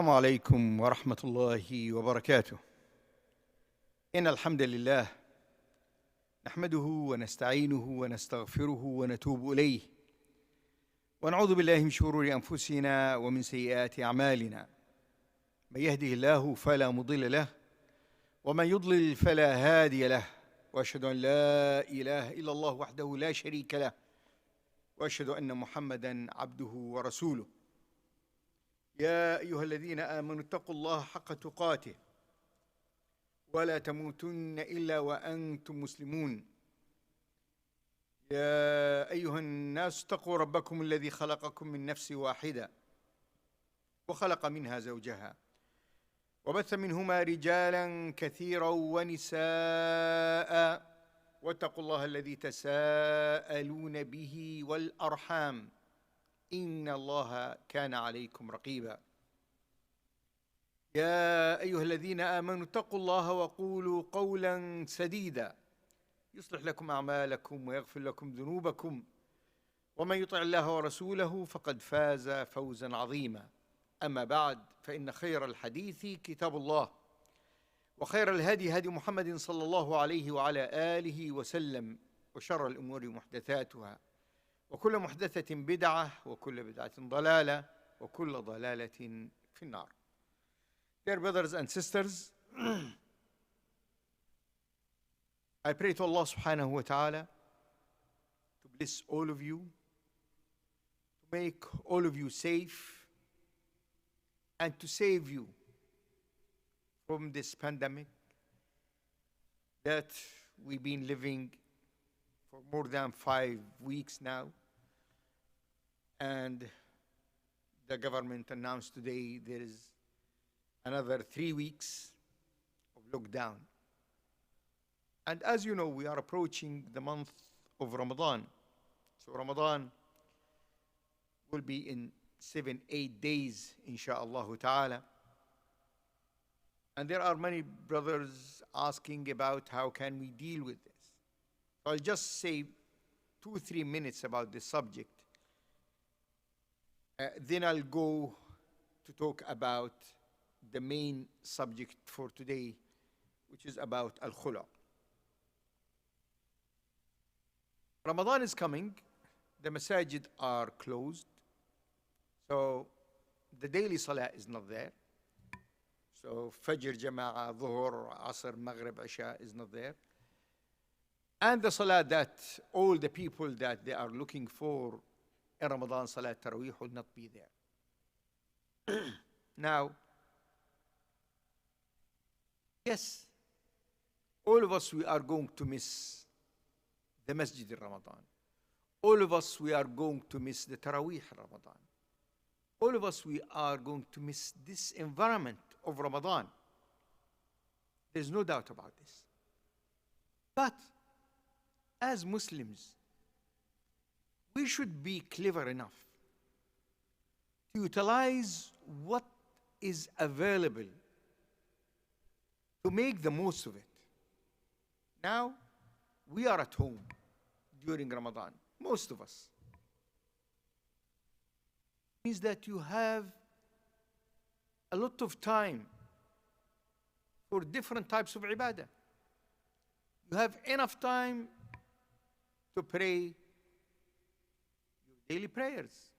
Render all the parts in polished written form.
السلام عليكم ورحمة الله وبركاته. إن الحمد لله نحمده ونستعينه ونستغفره ونتوب إليه ونعوذ بالله من شرور أنفسنا ومن سيئات أعمالنا. من يهده الله فلا مضل له ومن يضلل فلا هادي له، وأشهد أن لا إله إلا الله وحده لا شريك له، وأشهد أن محمدًا عبده ورسوله. يا أيها الذين آمنوا اتقوا الله حق تقاته ولا تموتن إلا وأنتم مسلمون. يا أيها الناس اتقوا ربكم الذي خلقكم من نفس واحدة وخلق منها زوجها وبث منهما رجالا كثيرا ونساء، واتقوا الله الذي تساءلون به والأرحام إن الله كان عليكم رقيبا. يا أيها الذين آمنوا اتقوا الله وقولوا قولا سديدا يصلح لكم أعمالكم ويغفر لكم ذنوبكم، ومن يطع الله ورسوله فقد فاز فوزا عظيما. أما بعد، فإن خير الحديث كتاب الله، وخير الهدي هدي محمد صلى الله عليه وعلى آله وسلم، وشر الأمور محدثاتها، وكل محدثة بدعة، وكل بدعة ضلالة، وكل ضلالة في النار. Dear brothers and sisters, I pray to Allah subhanahu wa ta'ala to bless all of you, to make all of you safe, and to save you from this pandemic that we've been living for more than 5 weeks now. And the government announced today there is another 3 weeks of lockdown. And as you know, we are approaching the month of Ramadan. So Ramadan will be in 7-8 days, insha'Allah ta'ala. And there are many brothers asking about how can we deal with this. So I'll just say 2-3 minutes about this subject. Then I'll go to talk about the main subject for today, which is about al-khula. Ramadan is coming. The masajid are closed. So the daily salah is not there. So Fajr, Jama'ah, Dhuhr, Asr, Maghrib, Isha is not there. And the salah that all the people that they are looking for in Ramadan, Salat Taraweeh, will not be there. Now, yes, all of us, we are going to miss the Masjid in Ramadan. All of us, we are going to miss the Taraweeh in Ramadan. All of us, we are going to miss this environment of Ramadan. There's no doubt about this. But as Muslims, we should be clever enough to utilize what is available to make the most of it. Now, we are at home during Ramadan, most of us. It means that you have a lot of time for different types of ibadah. You have enough time to pray your daily prayers.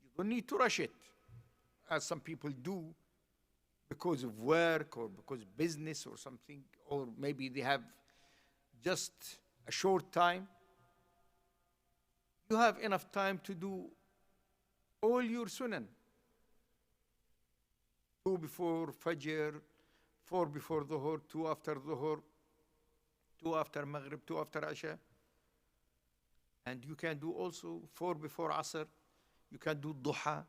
You don't need to rush it, as some people do because of work or because of business or something, or maybe they have just a short time. You have enough time to do all your sunan. 2 before Fajr, 4 before Dhuhr, 2 after Dhuhr, 2 after Maghrib, 2 after Isha. And you can do also 4 before Asr. You can do Duha.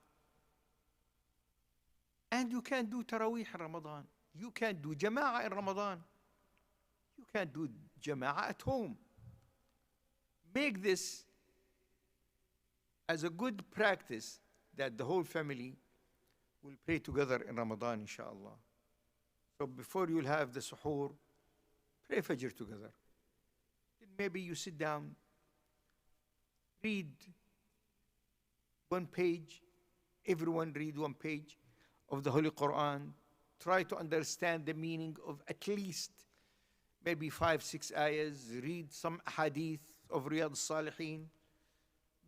And you can do Taraweeh in Ramadan. You can do Jama'ah in Ramadan. You can do Jama'ah at home. Make this as a good practice that the whole family will pray together in Ramadan, inshallah. So before you'll have the suhoor, pray Fajr together. Then maybe you sit down, read one page, everyone read one page of the Holy Quran. Try to understand the meaning of at least maybe 5-6 ayahs. Read some hadith of Riyadh al-Salihin.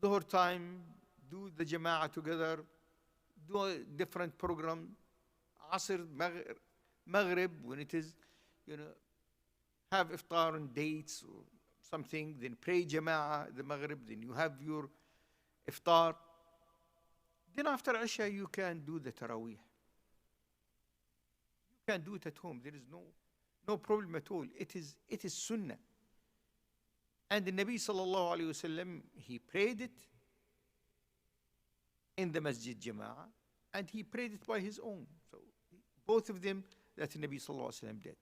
Dhuhr time, do the Jama'ah together. Do a different program. Asr, Maghrib, when it is, have iftar on dates or something, then pray Jama'ah, the Maghrib, then you have your iftar. Then after Isha, you can do the Taraweeh. You can do it at home. There is no problem at all. It is Sunnah. And the Nabi sallallahu alayhi wasallam, he prayed it in the Masjid Jama'ah, and he prayed it by his own. So both of them that the Nabi sallallahu alayhi wasallam did.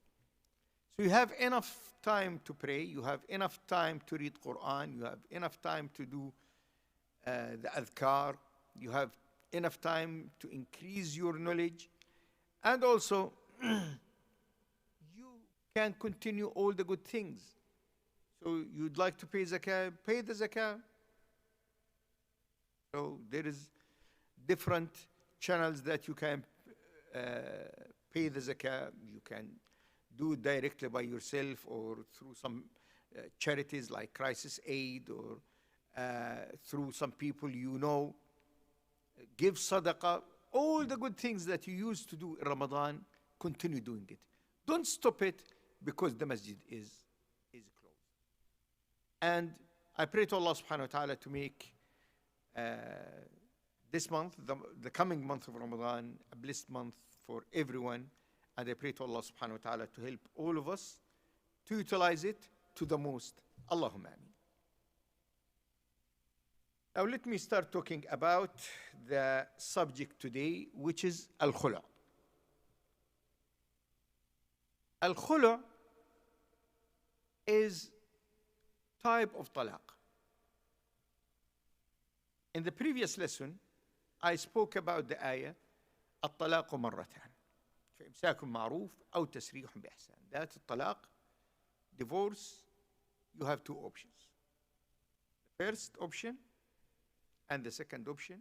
So you have enough time to pray, you have enough time to read Quran, you have enough time to do the adhkar, you have enough time to increase your knowledge, and also you can continue all the good things. So you'd like to pay zakah, pay the zakah. So there is different channels that you can pay the zakah. You can do it directly by yourself or through some charities like Crisis Aid, or through some people you know. Give sadaqah. All the good things that you used to do in Ramadan, continue doing it. Don't stop it because the masjid is closed. And I pray to Allah subhanahu wa ta'ala to make this month, the coming month of Ramadan, a blessed month for everyone. And I pray to Allah subhanahu wa ta'ala to help all of us to utilize it to the most. Allahumma ameen. Now let me start talking about the subject today, which is al-khulu'. Al-khulu' is type of talaq. In the previous lesson, I spoke about the ayah, الطلاق مرتان فإمساك معروف أو تسريح بإحسان. That's الطلاق, divorce. You have two options. The first option and the second option.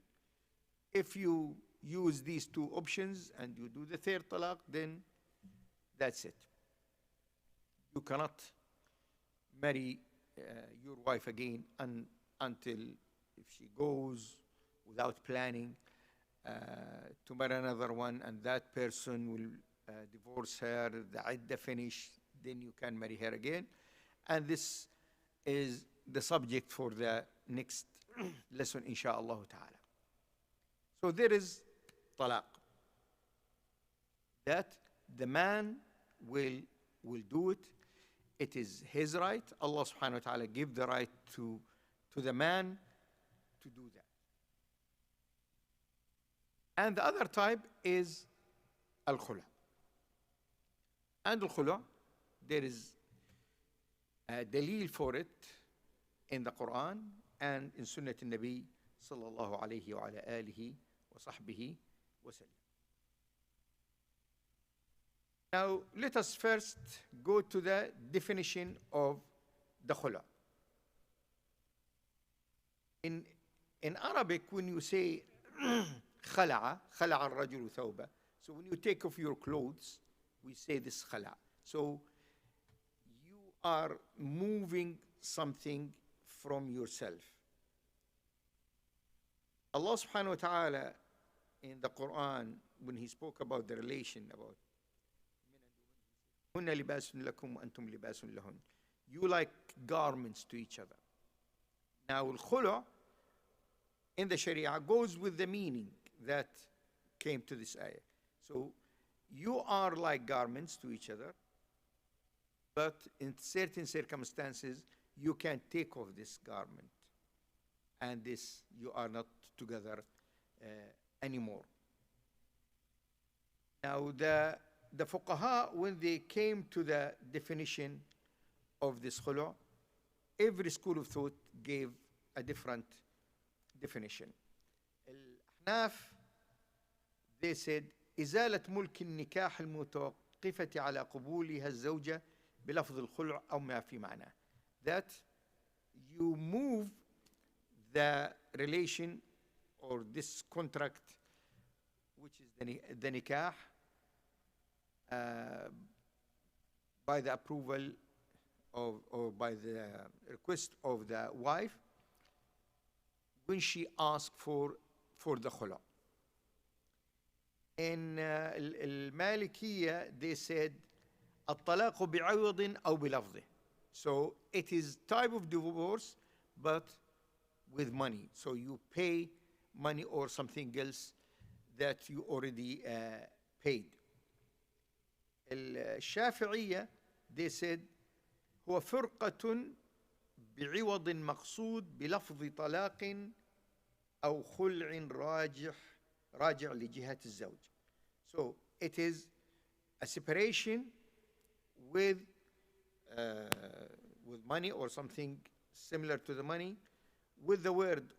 If you use these two options and you do the third talaq, then that's it. You cannot marry your wife again until if she goes without planning to marry another one, and that person will divorce her, the iddah finish, then you can marry her again. And this is the subject for the next lesson, insha'Allah ta'ala. So there is talaq, that the man will do it. It is his right. Allah subhanahu wa ta'ala give the right to the man to do that. And the other type is al-khulu'. And al-khulu', there is a dalil for it in the Quran and in Sunnah al-Nabi sallallahu alayhi wa ala alihi wa sahbihi wa sallam. Now, let us first go to the definition of the khulu'. In Arabic, when you say khala'a al-rajulu thawba, so when you take off your clothes, we say this khala'a. So you are moving something from yourself. Allah subhanahu wa ta'ala in the Quran, when he spoke about the relation about هُنَّ لِبَاسٌ لَكُمْ وَأَنْتُمْ لِبَاسٌ لَهُنْ, you like garments to each other. Now al-khulu' in the Sharia goes with the meaning that came to this ayah. So you are like garments to each other, but in certain circumstances you can take off this garment, and this you are not together anymore. Now the fuqaha, when they came to the definition of this khulu', every school of thought gave a different definition. Al-Ahnaf, they said إزالة ملك النكاح المتوقفة على قبولها الزوجة بلفظ الخلع أو ما في معناه. That you move the relation or this contract which is the nikah, by the approval of, or by the request of the wife, when she asked for the khula. In al-Malikiyya, they said الطلاق بعوض أو بلفظه. So it is type of divorce, but with money. So you pay money or something else that you already paid. الشافعية, they said هو فرقة بعوض مقصود بلفظ طلاق أو خلع راجع لجهة الزوج. So it is a separation with money or something similar to the money, with the word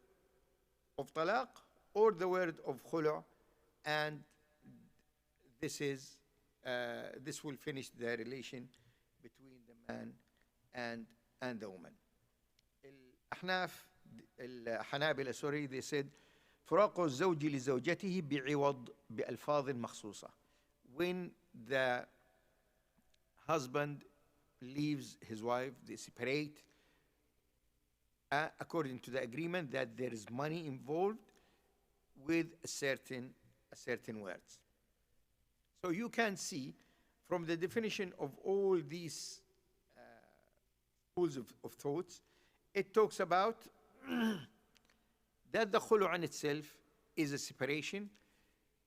of talaq or the word of khulu', and this will finish the relation between the man and the woman. الحنابلة, sorry, they said فراق الزوج لزوجته بعوض بألفاظ مخصوصة. When the husband leaves his wife, they separate according to the agreement that there is money involved with a certain words. So you can see from the definition of all these schools of thoughts, it talks about that the khulu' in itself is a separation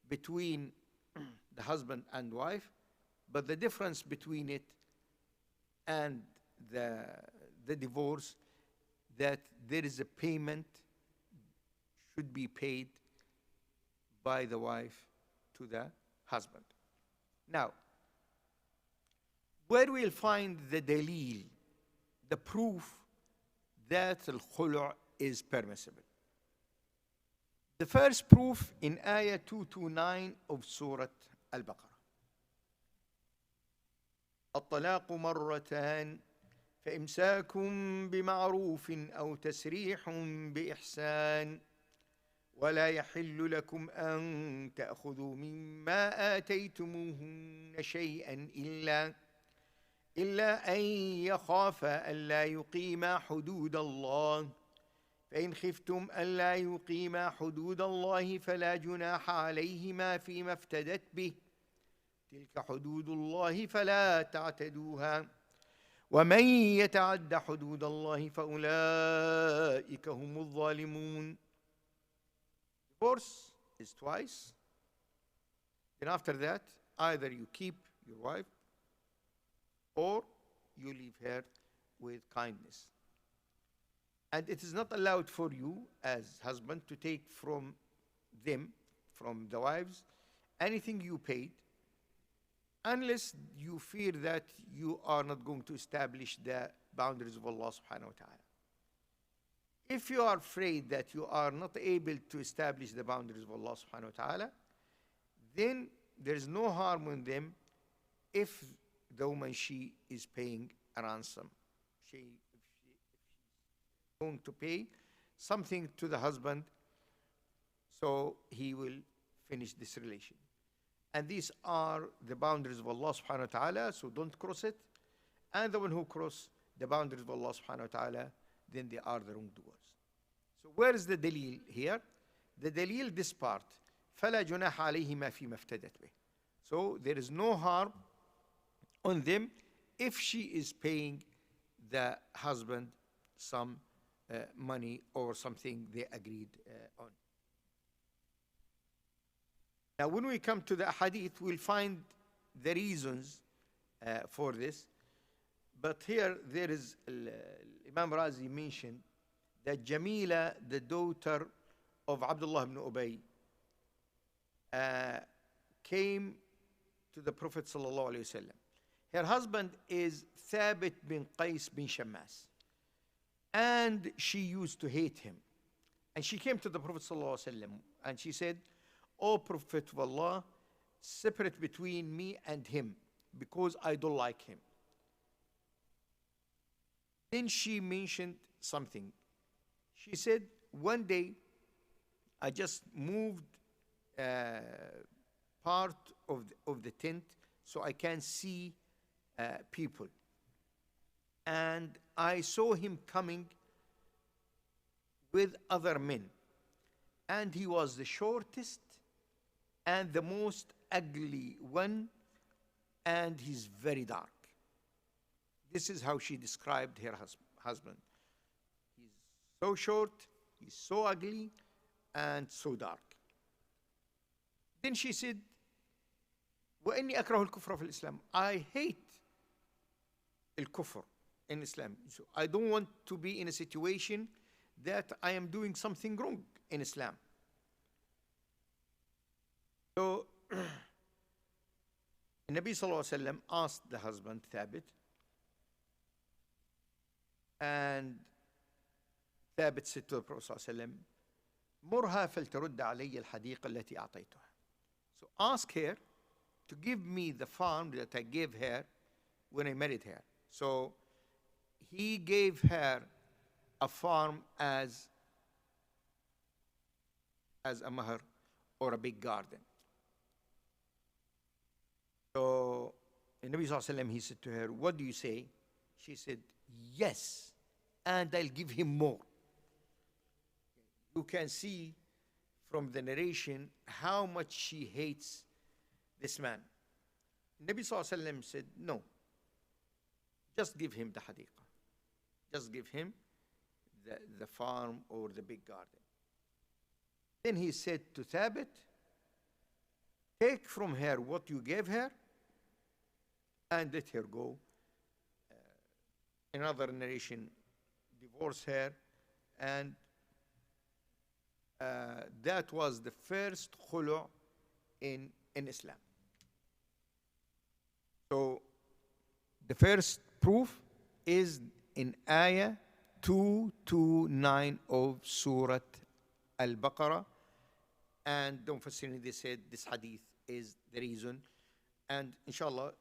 between the husband and wife, but the difference between it and the divorce, that there is a payment should be paid by the wife to the husband. Now, where we'll find the dalil, the proof that al-khulu' is permissible? The first proof in ayah 229 of Surah Al-Baqarah. الطلاق مرتان فإمساك بمعروف أو تسريح بإحسان ولا يحل لكم أن تأخذوا مما آتيتموهن شيئا إلا أن يخافا ألا يقيما حدود الله فإن خفتم ألا يقيما حدود الله فلا جناح عليهما فيما افتدت به تلك حدود الله فلا تعتدوها ومن يتعد حدود الله فأولئك هم الظالمون. Divorce is twice. Then after that, either you keep your wife or you leave her with kindness. And it is not allowed for you as husband to take from them, from the wives, anything you paid, unless you fear that you are not going to establish the boundaries of Allah subhanahu wa ta'ala. If you are afraid that you are not able to establish the boundaries of Allah subhanahu wa ta'ala, then there is no harm in them if the woman, she is paying a ransom. If she's going to pay something to the husband, so he will finish this relation. And these are the boundaries of Allah subhanahu wa ta'ala, so don't cross it. And the one who cross the boundaries of Allah subhanahu wa ta'ala, then they are the wrongdoers. So where is the dalil here? The dalil, this part. فَلَا جُنَاحَ عَلَيْهِمَا فِي مَفْتَدَتْ بِهِ. So there is no harm on them if she is paying the husband some money or something they agreed on. Now when we come to the hadith, we'll find the reasons for this. But here there is, Imam Razi mentioned that Jamila, the daughter of Abdullah ibn Ubay, came to the Prophet sallallahu alaihi wasallam. Her husband is Thabit bin Qais bin Shammas, and she used to hate him. And she came to the Prophet sallallahu alaihi wasallam and she said, "O Prophet of Allah, separate between me and him, because I don't like him." Then she mentioned something. She said, "One day I just moved part of the tent so I can see people. And I saw him coming with other men. And he was the shortest and the most ugly one, and he's very dark. This is how she described her husband. He's so short, he's so ugly, and so dark. Then she said, وإني أكره الكفر في الإسلام. I hate الكفر in Islam. So I don't want to be in a situation that I am doing something wrong in Islam. So the Nabi sallallahu alaihi wasallam asked the husband Thabit, and Thabit said to the Prophet sallallahu alaihi wasallam, مرها فلترد علي الحديقة التي أعطيتها. So ask her to give me the farm that I gave her when I married her. So he gave her a farm as a mahar or a big garden. So the Nabi sallallahu alaihi wasallam, he said to her, what do you say? She said, yes, and I'll give him more. You can see from the narration how much she hates this man. Nabi sallallahu alaihi wasallam said, no, just give him the hadiqah. Just give him the farm or the big garden. Then he said to Thabit, take from her what you gave her and let her go. Another narration, divorce her, and that was the first khulu' in Islam. So the first proof is in ayah 229 of Surah Al-Baqarah, and the Mufassirin, they said this hadith is the reason, and inshallah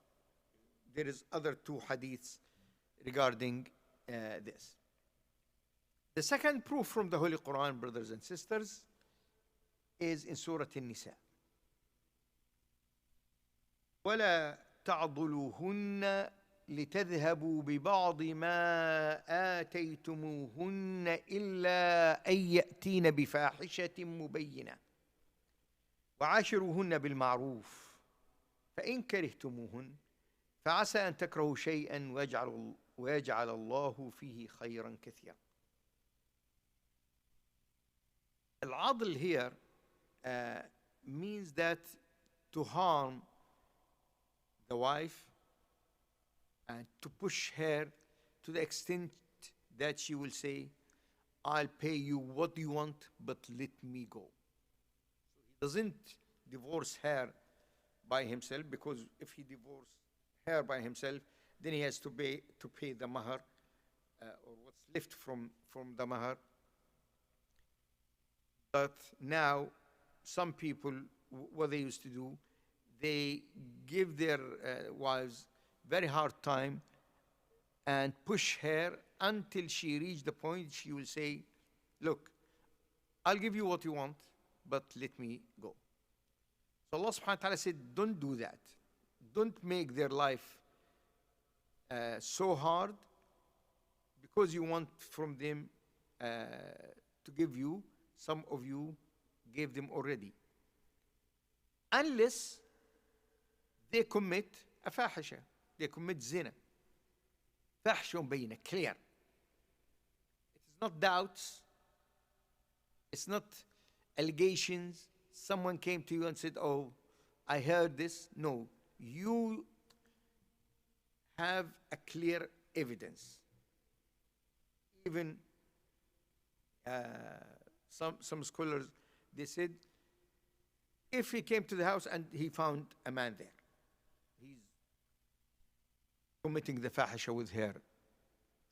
there is other two hadiths regarding this. The second proof from the Holy Quran, brothers and sisters, is in Surah An-Nisa. وَلَا تَعْضُلُوهُنَّ لِتَذْهَبُوا بِبَعْضِ مَا آتَيْتُمُوهُنَّ إِلَّا أَن يَأْتِينَ بِفَاحِشَةٍ مُبَيِّنَةٍ وَعَاشِرُوهُنَّ بِالْمَعْرُوفِ فَإِنْ كَرِهْتُمُوهُنَّ فَعَسَىٰ أَن تَكْرَهُوا شَيْئًا وَيَجْعَلَ اللَّهُ فِيهِ خَيْرًا كَثِيرًا. Al-adl here means that to harm the wife and to push her to the extent that she will say, I'll pay you what you want, but let me go. He doesn't divorce her by himself, because if he divorces her by himself, then he has to pay the mahar, or what's left from the mahar. But now, some people, what they used to do, they give their wives very hard time and push her until she reaches the point she will say, look, I'll give you what you want, but let me go. So Allah subhanahu wa ta'ala said, don't do that. Don't make their life so hard because you want from them to give you. Some of you gave them already. Unless they commit a fahisha, they commit zina. Fahisha bayna, clear. It is not doubts. It's not allegations. Someone came to you and said, oh, I heard this. No, you have a clear evidence. Even some scholars, they said, if he came to the house and he found a man there, he's committing the fahisha with her.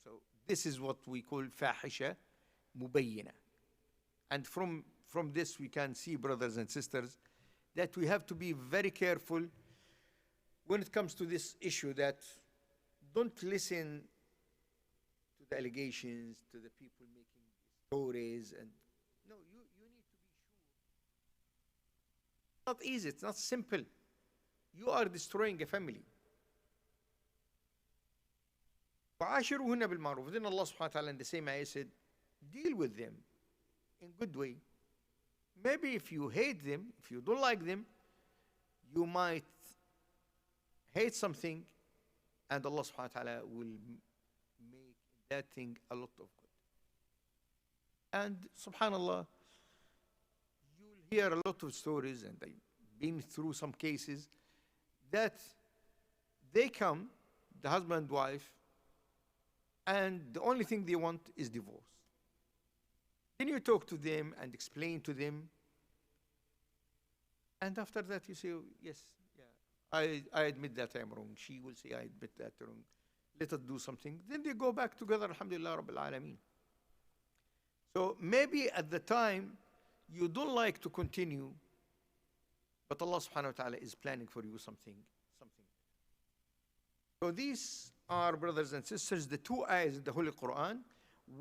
So this is what we call fahisha mubayyina. And from this we can see, brothers and sisters, that we have to be very careful when it comes to this issue, that don't listen to the allegations, to the people making stories, and no, you need to be not easy, it's not simple. You are destroying a family. وعاشروهن بالمعروف. Then Allah subhanahu wa ta'ala in the same ayah said, deal with them in good way. Maybe if you hate them, if you don't like them, you might hate something, and Allah subhanahu wa ta'ala will make that thing a lot of good. And subhanallah, you'll hear a lot of stories, and I've been through some cases that they come, the husband and wife, and the only thing they want is divorce. Then you talk to them and explain to them, and after that you say, oh, yes, yeah, I admit that I'm wrong. She will say, I admit that I'm wrong. Let us do something. Then they go back together, alhamdulillah rabbil alameen. So maybe at the time you don't like to continue, but Allah subhanahu wa ta'ala is planning for you something. So these are, brothers and sisters, the two ayahs in the Holy Quran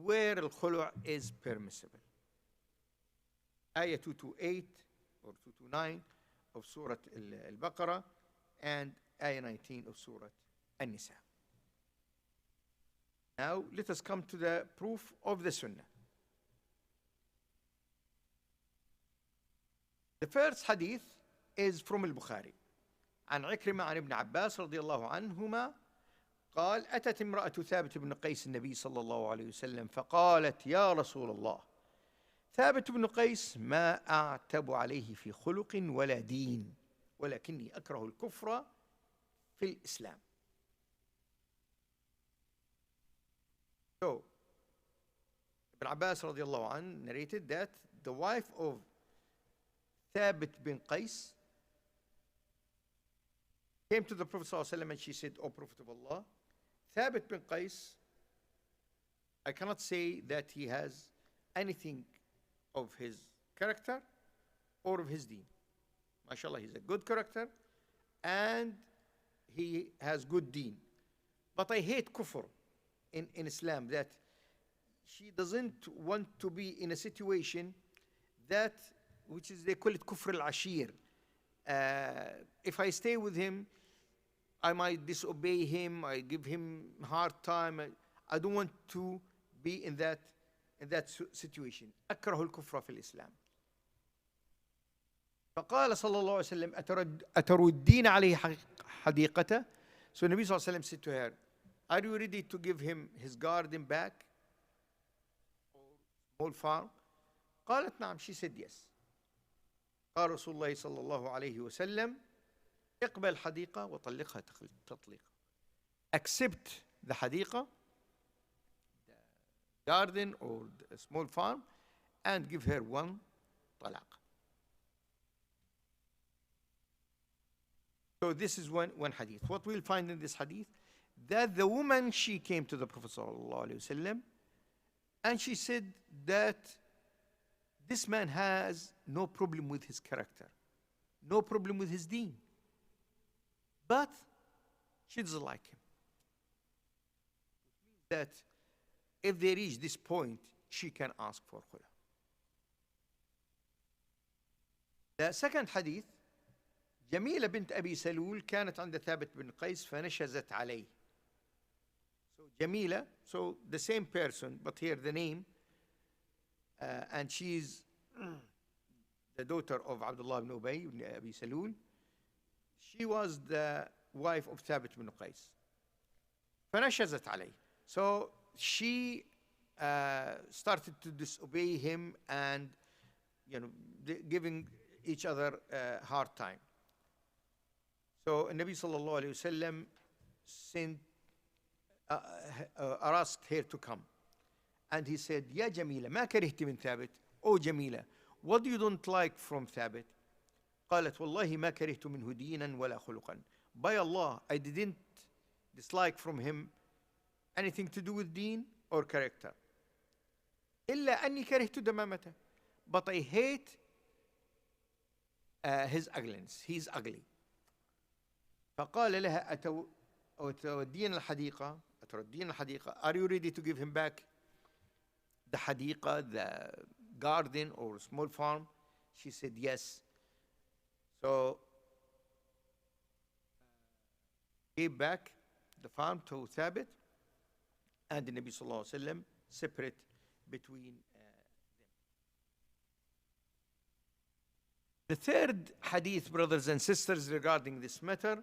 where al-khulu' is permissible. Ayah 228 or 229 of Surah Al-Baqarah and Ayah 19 of Surah An-Nisa. Now let us come to the proof of the Sunnah. The first hadith is from Al-Bukhari. عن عكرمة عن ابن عباس رضي الله عنهما قال أتت امرأة ثابت بن قيس النبي صلى الله عليه وسلم فقالت يا رسول الله ثابت بن قيس ما أعتب عليه في خلق ولا دين ولكني أكره الكفر في الإسلام. So Ibn Abbas رضي الله عنه narrated that the wife of Thabit bin Qais came to the Prophet ﷺ and she said, O Prophet of Allah, Thabit bin Qais, I cannot say that he has anything of his character or of his deen. MashaAllah, he's a good character and he has good deen. But I hate kufr in Islam, that she doesn't want to be in a situation that, which is, they call it kufr al-ashir. If I stay with him, I might disobey him, I give him hard time. I don't want to be in that situation. أكره الكفر في الإسلام. فقال صلى الله عليه وسلم أتردين عليه حديقته. So Nabi صلى الله عليه وسلم said to her, are you ready to give him his garden back? Or small farm? قالت نعم. She said yes. قال رسول الله صلى الله عليه وسلم اقبل حديقة وطلقها تطليقا. Accept the حديقة, the garden or the small farm, and give her one طلاق. So this is one hadith. What we'll find in this hadith, that the woman, she came to the Prophet sallallahu alaihi wasallam and she said that this man has no problem with his character, no problem with his deen, but she doesn't like him. That if they reach this point, she can ask for khula. The second hadith, جميلة بنت أبي سلول كانت عند ثابت بن قيس فنشزت عليه. So Jamila, so the same person, but here the name, and she's the daughter of Abdullah ibn Ubay ibn Abi Salul. She was the wife of Thabit ibn Qais. فنشزت عليه. So she started to disobey him and, giving each other a hard time. So Nabi sallallahu alayhi wasallam sent, asked her to come. And he said, Ya Jamila, ما كرهت من ثابت. Oh Jamila, what do you don't like from Thabit? قالت والله ما كرهت منه دينا ولا خلقا. By Allah, I didn't dislike from him anything to do with deen or character. إلا أني كرهت دمامته. But I hate his ugliness. He's ugly. فقال لها أتودين الحديقة. Are you ready to give him back the حديقة, the garden or small farm? She said yes. So gave back the farm to Thabit, and the Nabi Sallallahu Alaihi Wasallam separate between them. The third hadith, brothers and sisters, regarding this matter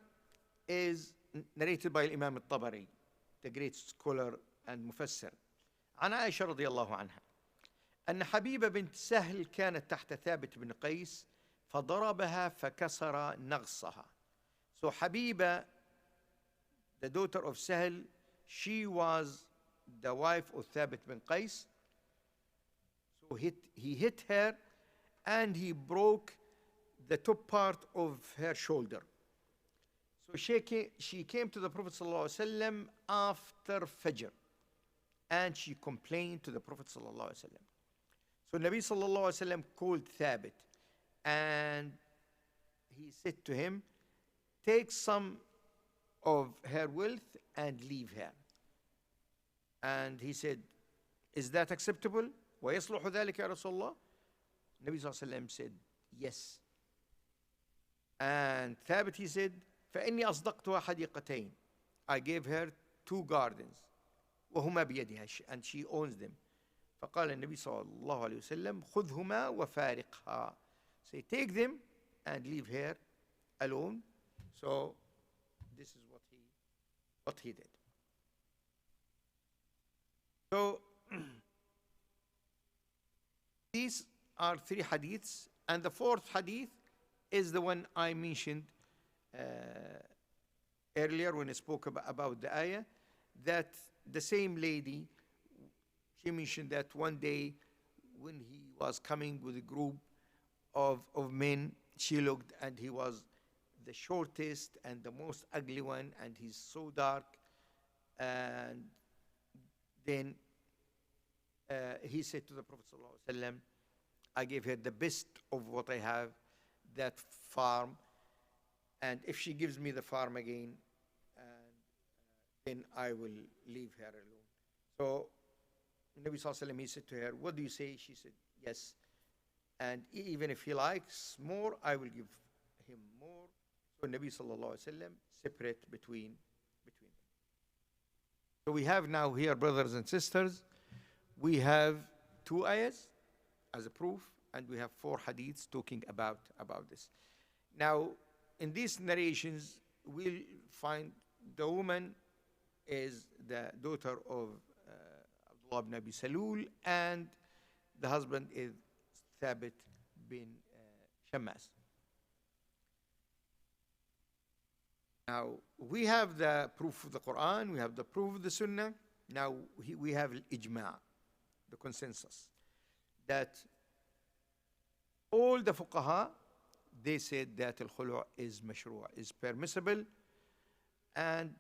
is narrated by Imam al-Tabari, the great scholar and mufassir. عن عائشة رضي الله عنها أن حبيبة بنت سهل كانت تحت ثابت بن قيس فضربها فكسر نغصها. So Habiba, the daughter of Sahel, she was the wife of Thabit bin Qais. So he hit her and he broke the top part of her shoulder. So she came to the Prophet ﷺ after Fajr, and she complained to the Prophet ﷺ. So Nabi ﷺ called Thabit, and he said to him, take some of her wealth and leave her. And he said, is that acceptable? وَيَصْلُحُ ذَلِكَ يَا رَسُولَ اللَّهِ? Nabi ﷺ said, yes. And Thabit, he said, فإني أصدقتها حديقتين. I gave her 2 gardens. وهما بيدها, and she owns them. فقال النبي صلى الله عليه وسلم خذهما وفارقها. Say, take them and leave her alone. So this is what he did. So these are 3 hadiths, and the 4th hadith is the one I mentioned earlier when I spoke about the ayah, that the same lady, she mentioned that one day when he was coming with a group of men, she looked and he was the shortest and the most ugly one, and he's so dark. And then he said to the Prophet ﷺ, I gave her the best of what I have, that farm, and if she gives me the farm again, then I will leave her alone. So Nabi Sallallahu Alaihi Wasallam, he said to her, what do you say? She said, yes. And even if he likes more, I will give him more. So Nabi Sallallahu Alaihi Wasallam separate between them. So we have now here, brothers and sisters, we have 2 ayahs as a proof, and we have 4 hadiths talking about this. Now, in these narrations, we'll find the woman is the daughter of Abdullah ibn Abi Salul, and the husband is Thabit bin Shammas. Now, we have the proof of the Quran, we have the proof of the Sunnah. Now, we have al-ijma', the consensus, that all the fuqaha, they said that al-khulu' is mashru', is permissible, and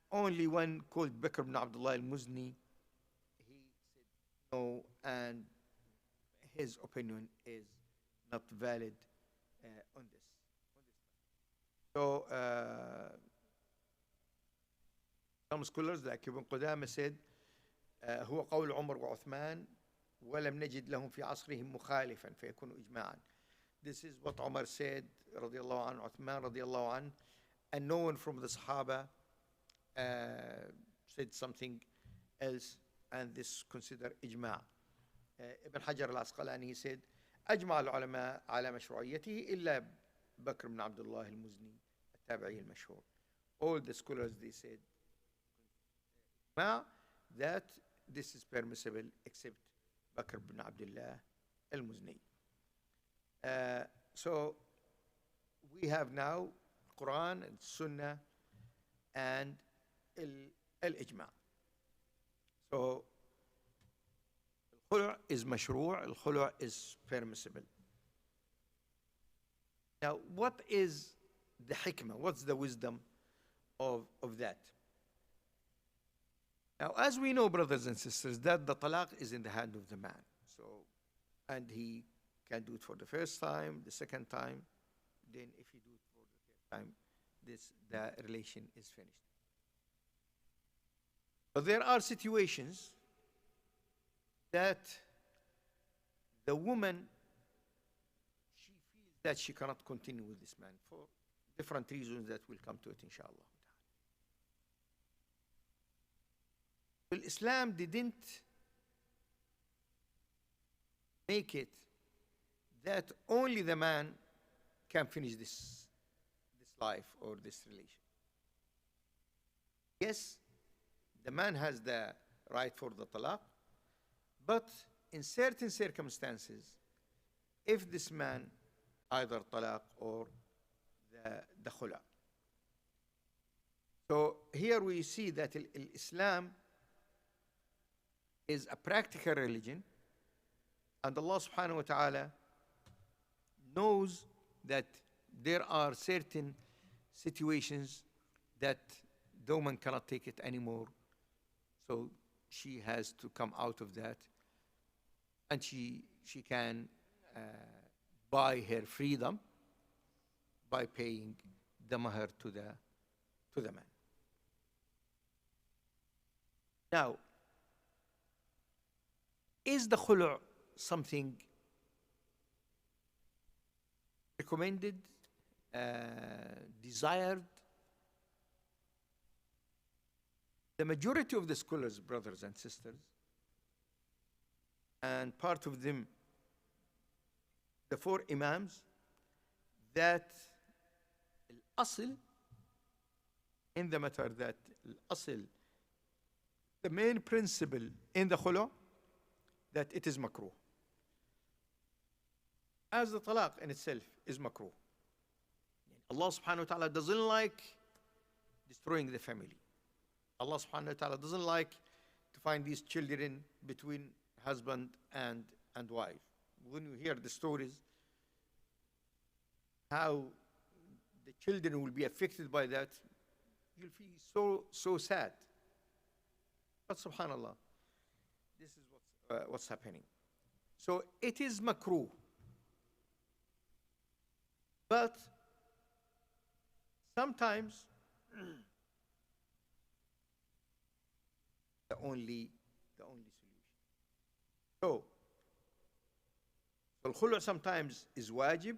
only one called Bakr ibn Abdullah al-Muzni, he said no, and his opinion is not valid on this. So some scholars like Ibn Qudama said هو قول عمر وعثمان ولم نجد لهم في عصرهم مخالفا فيكون إجماعا. This is what Umar said رضي الله عنه, Uthman رضي الله عنه, and no one from the Sahaba said something else, and this considered إجماع. Ibn Hajar al-Asqalani, he said أجمع العلماء على مشروعيته إلا بكر بن عبد الله المزني التابعي المشهور. All the scholars, they said that this is permissible except Bakr ibn Abdullah al-Muzni. So we have now Quran and Sunnah and al-Ijma'. So al-Khulu' is mashru', al-Khulu' is permissible. Now, what is the hikmah? What's the wisdom of that? Now, as we know, brothers and sisters, that the talaq is in the hand of the man. So, and he can do it for the first time, the second time, then if he do it for the third time, the relation is finished. But there are situations that the woman, she feels that she cannot continue with this man for different reasons that we'll come to it, inshallah. Well, Islam didn't make it that only the man can finish this life or this relation. Yes, the man has the right for the talaq, but in certain circumstances, if this man either talaq or the khula. So here we see that Islam is a practical religion, and Allah subhanahu wa ta'ala knows that there are certain situations that the woman cannot take it anymore, so she has to come out of that, and she can buy her freedom by paying the mahr to the man. Now, is the khulu' something recommended, desired? The majority of the scholars, brothers and sisters, and part of them, the four imams, that al-asl in the matter, that al-asl, the main principle in the khulu', that it is makruh. As the talaq in itself is makruh. Allah subhanahu wa ta'ala doesn't like destroying the family. Allah subhanahu wa ta'ala doesn't like to find these children between husband and wife. When you hear the stories, how the children will be affected by that, you'll feel so sad. But subhanallah, this is what's happening. So it is makruh. But sometimes the only solution. So al-khulu' sometimes is wajib,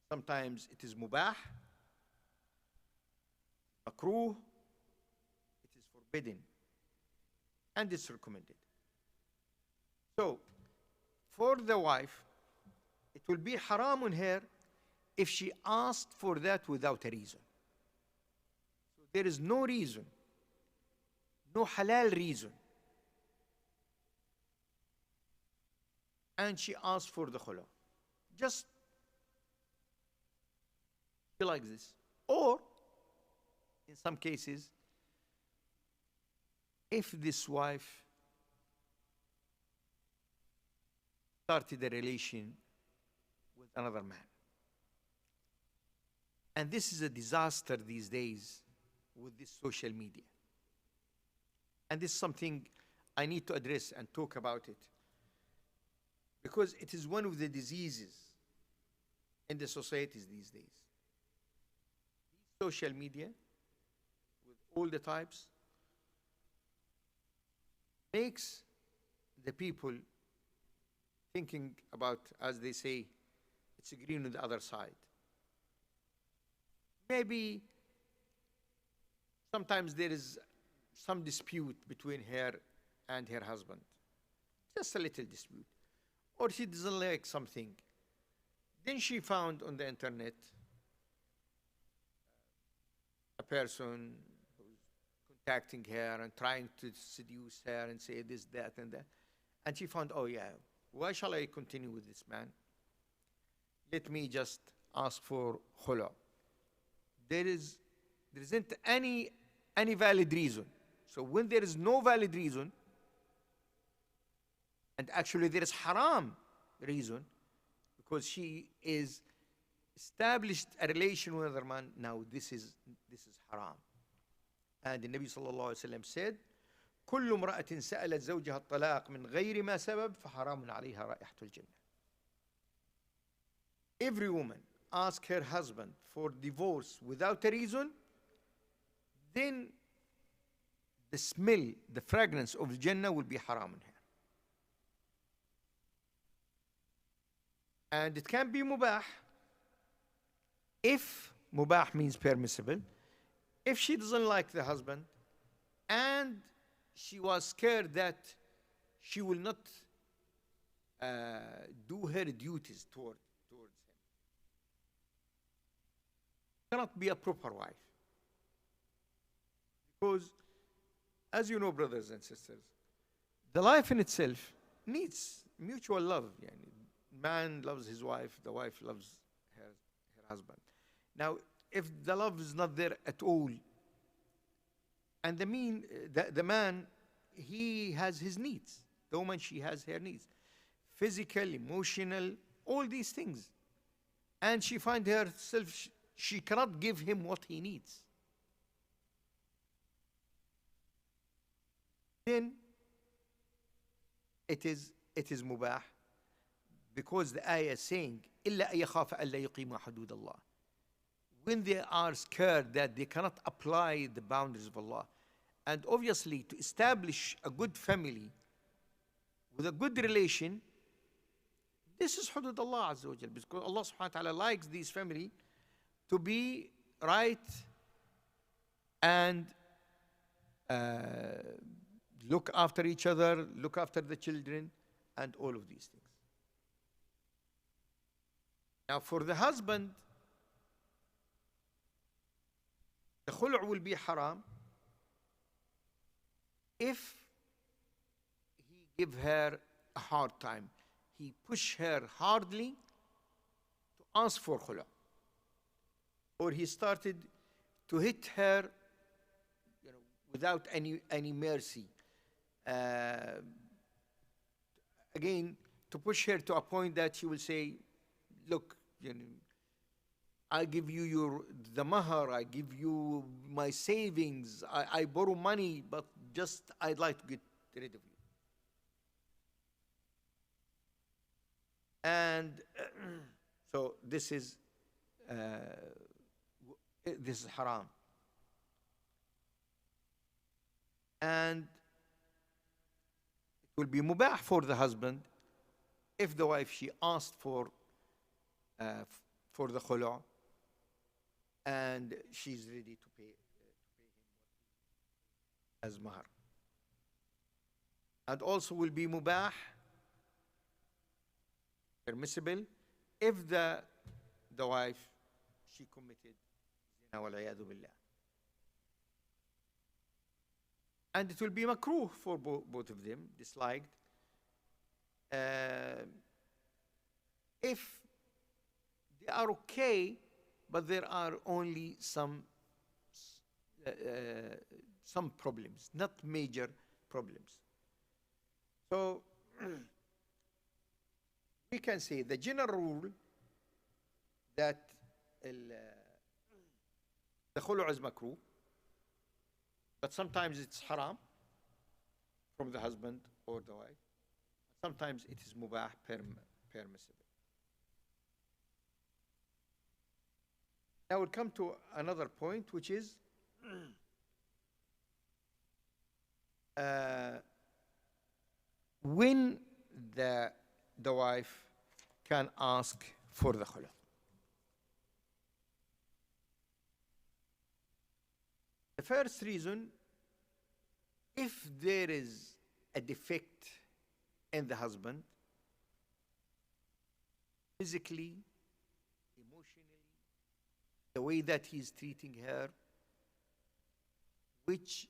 sometimes it is mubah, makruh, it is forbidden, and it's recommended. So for the wife, it will be haram on her if she asked for that without a reason. So there is no reason, no halal reason, and she asked for the khulu'. Just she likes this. Or, in some cases, if this wife started a relation with another man, and this is a disaster these days with this social media, and this is something I need to address and talk about it, because it is one of the diseases in the societies these days. Social media, with all the types, makes the people thinking about, as they say, it's green on the other side. Maybe sometimes there is some dispute between her and her husband, just a little dispute, or she doesn't like something. Then she found on the internet a person who's contacting her and trying to seduce her and say this, that, and that. And she found, oh yeah, why shall I continue with this man? Let me just ask for khulu'. There isn't any valid reason. So when there is no valid reason, and actually there is haram reason, because she is established a relation with another man, now this is haram. And the Nabi sallallahu alaihi wasallam said, كل امرأة سألت زوجها الطلاق من غير ما سبب فحرام عليها رائحة الجنة. Every woman asks her husband for divorce without a reason, then the smell, the fragrance of Jannah will be haram on her. And it can be mubah if mubah means permissible. If she doesn't like the husband and she was scared that she will not do her duties towards him, cannot be a proper wife. Because, as you know, brothers and sisters, the life in itself needs mutual love. Yani, man loves his wife, the wife loves her husband. Now, if the love is not there at all, and the man, he has his needs. The woman, she has her needs. Physical, emotional, all these things. And she finds herself, she cannot give him what he needs. Then it is mubah, because the ayah is saying, إِلَّا أَن يَخَافَ أَلَّا يُقِيمَ حُدُودَ اللَّهِ. When they are scared that they cannot apply the boundaries of Allah. And obviously, to establish a good family with a good relation, this is hudud Allah Azza wa Jal, because Allah subhanahu wa ta'ala likes this family to be right and look after each other, look after the children, and all of these things. Now, for the husband, the khulu' will be haram if he give her a hard time. He push her hardly to ask for khulu'. Or he started to hit her, without any mercy. Again, to push her to a point that she will say, look, I give you the mahar, I give you my savings, I borrow money, but just I'd like to get rid of you. And so this is haram. And it will be mubah for the husband if the wife, she asked for the khulu' and she's ready to pay him as mahar. And also will be mubah, permissible, if the wife, she committed zina wal iyadhu billah. And it will be makruh for both of them, disliked, if they are okay, but there are only some problems, not major problems. So we can say the general rule that the khulu' is makruh, but sometimes it's haram from the husband or the wife. Sometimes it is mubah, permissible. Now we'll come to another point, which is when the wife can ask for the khulu'. The first reason, if there is a defect in the husband, physically, emotionally, the way that he's treating her, which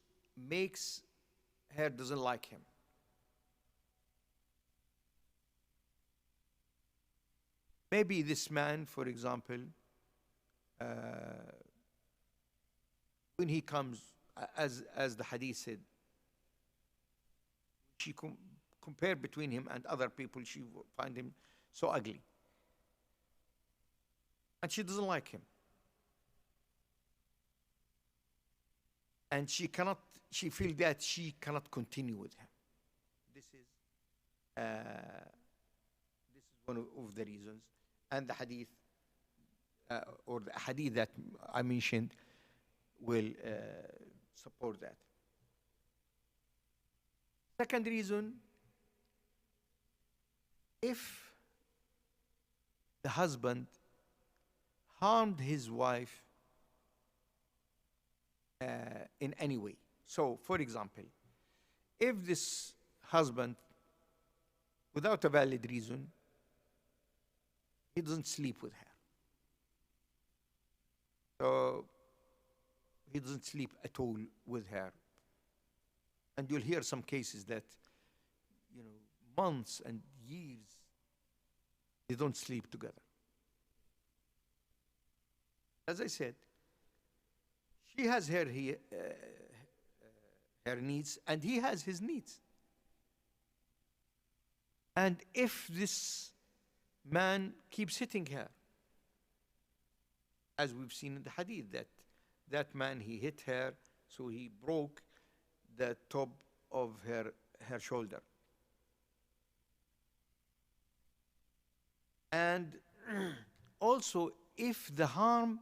makes her doesn't like him. Maybe this man, for example, when he comes, as the hadith said, she compare between him and other people, she find him so ugly. And she doesn't like him. And she feels that she cannot continue with him. This is one of the reasons. And the hadith, or the hadith that I mentioned, will support that. Second reason, if the husband harmed his wife in any way. So, for example, if this husband, without a valid reason, he doesn't sleep with her. So he doesn't sleep at all with her. And you'll hear some cases that, months and years, they don't sleep together. As I said, she has her needs, and he has his needs. And if this man keeps hitting her, as we've seen in the hadith, that man, he hit her, so he broke the top of her shoulder. And also, if the harm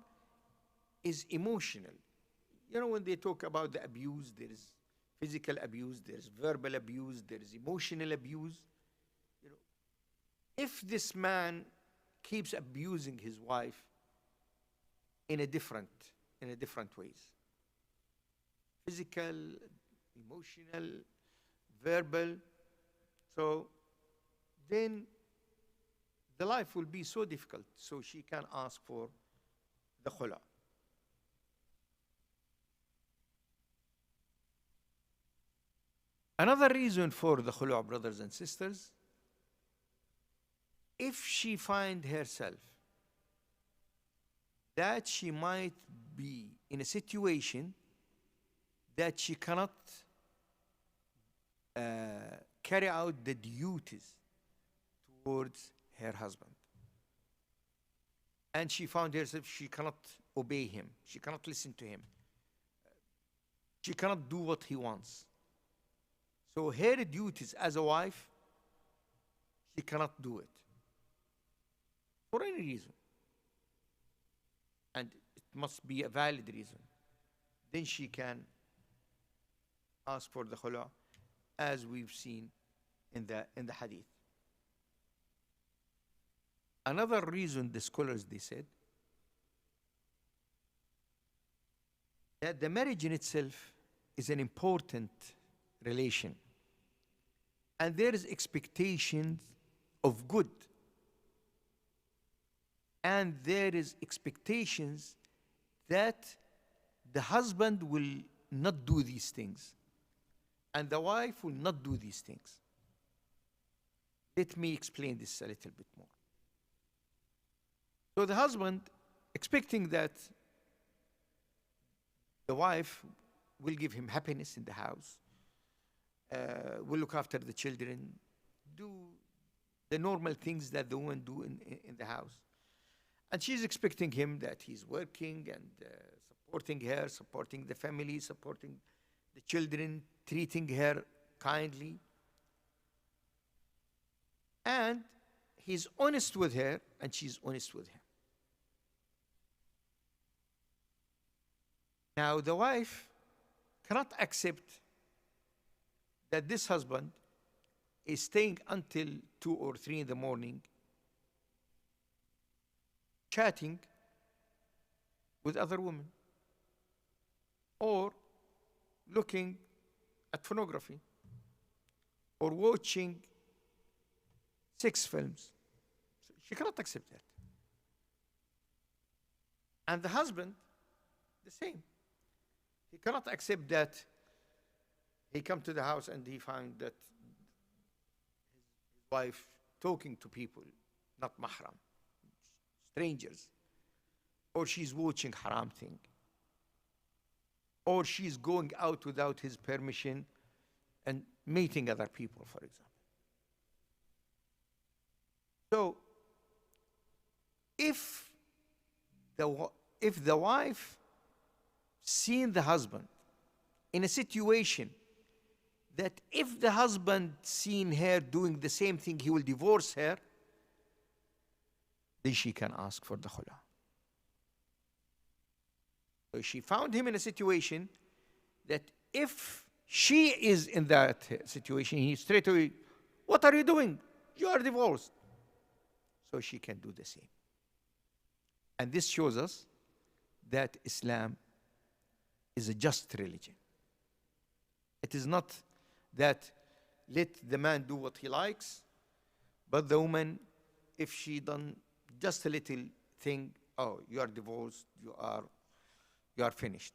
is emotional, when they talk about the abuse, there is physical abuse, there is verbal abuse, there is emotional abuse. If this man keeps abusing his wife in a different ways, physical, emotional, verbal, so then the life will be so difficult, so she can ask for the khula. Another reason for the khulu, brothers and sisters, if she finds herself that she might be in a situation that she cannot carry out the duties towards her husband, and she found herself she cannot obey him, she cannot listen to him, she cannot do what he wants. So her duties as a wife, she cannot do it for any reason, and it must be a valid reason. Then she can ask for the khula, as we've seen in the hadith. Another reason, the scholars, they said that the marriage in itself is an important relation, and there is expectations of good, and there is expectations that the husband will not do these things and the wife will not do these things. Let me explain this a little bit more. So the husband expecting that the wife will give him happiness in the house, will look after the children, do the normal things that the women do in the house. And she's expecting him that he's working and supporting her, supporting the family, supporting the children, treating her kindly. And he's honest with her, and she's honest with him. Now, the wife cannot accept that this husband is staying until 2 or 3 in the morning, chatting with other women, or looking at pornography, or watching sex films. So she cannot accept that. And the husband, the same. He cannot accept that he come to the house and he find that his wife talking to people, not mahram, strangers, or she's watching haram thing, or she's going out without his permission and meeting other people, for example. So, if the wife seen the husband in a situation that if the husband seen her doing the same thing, he will divorce her, then she can ask for the khula. So she found him in a situation that if she is in that situation, he straight away, what are you doing? You are divorced. so she can do the same. And this shows us that Islam is a just religion. It is not that let the man do what he likes, but the woman, if she done just a little thing, oh, you are divorced, you are finished.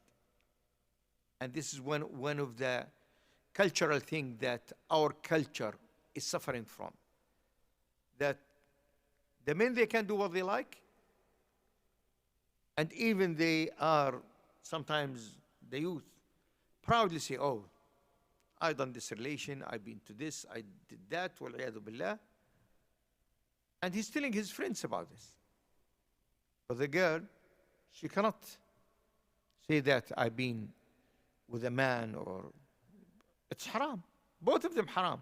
And this is one of the cultural things that our culture is suffering from. That the men, they can do what they like, and even they are, sometimes the youth, proudly say, oh, I done this relation, I've been to this, I did that, wal-'iyadhu billah. And he's telling his friends about this. But the girl, she cannot say that I've been with a man, or it's haram. Both of them haram.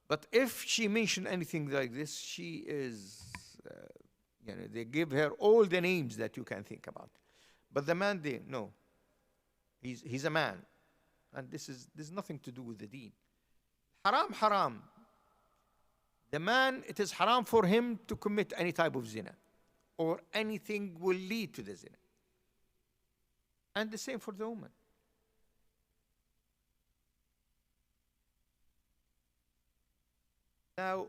But if she mentioned anything like this, she is, they give her all the names that you can think about. But the man, no. He's a man. And there's nothing to do with the deen. Haram, haram. The man, it is haram for him to commit any type of zina, or anything will lead to the zina. And the same for the woman. Now,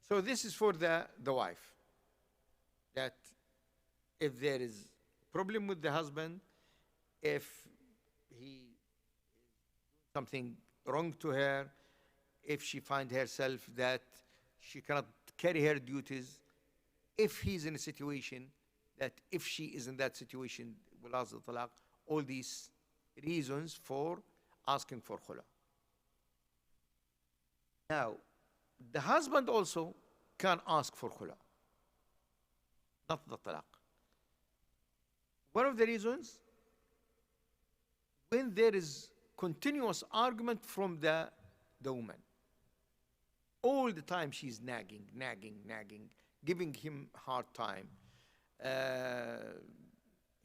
so this is for the wife. That if there is problem with the husband, if he something wrong to her, if she finds herself that she cannot carry her duties, if he's in a situation that if she is in that situation, will ask the talaq, all these reasons for asking for khula. Now, the husband also can ask for khula, not the talaq. One of the reasons, when there is continuous argument from the woman, all the time she's nagging, giving him hard time.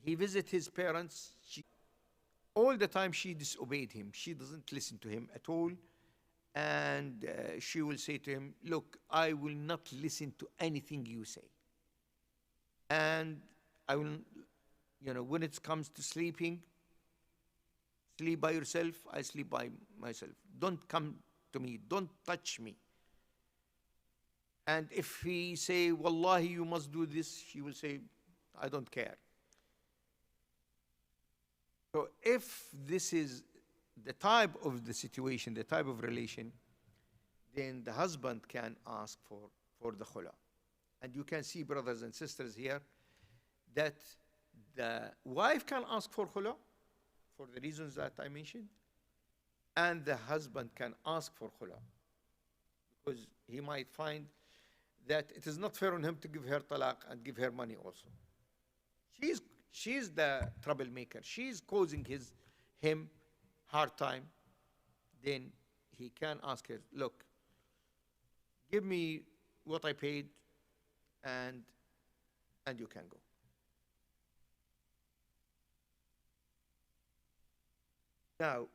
He visits his parents, all the time she disobeyed him. She doesn't listen to him at all. And she will say to him, look, I will not listen to anything you say. And I will, when it comes to sleeping, sleep by yourself, I sleep by myself. Don't come to me, don't touch me. And if he say, wallahi, you must do this, she will say, I don't care. So if this is the type of the situation, the type of relation, then the husband can ask for the khula. And you can see, brothers and sisters, here that the wife can ask for khula for the reasons that I mentioned, and the husband can ask for khula because he might find that it is not fair on him to give her talaq and give her money also. She's the troublemaker. She's causing him hard time. Then he can ask her, look, give me what I paid, and you can go. Now,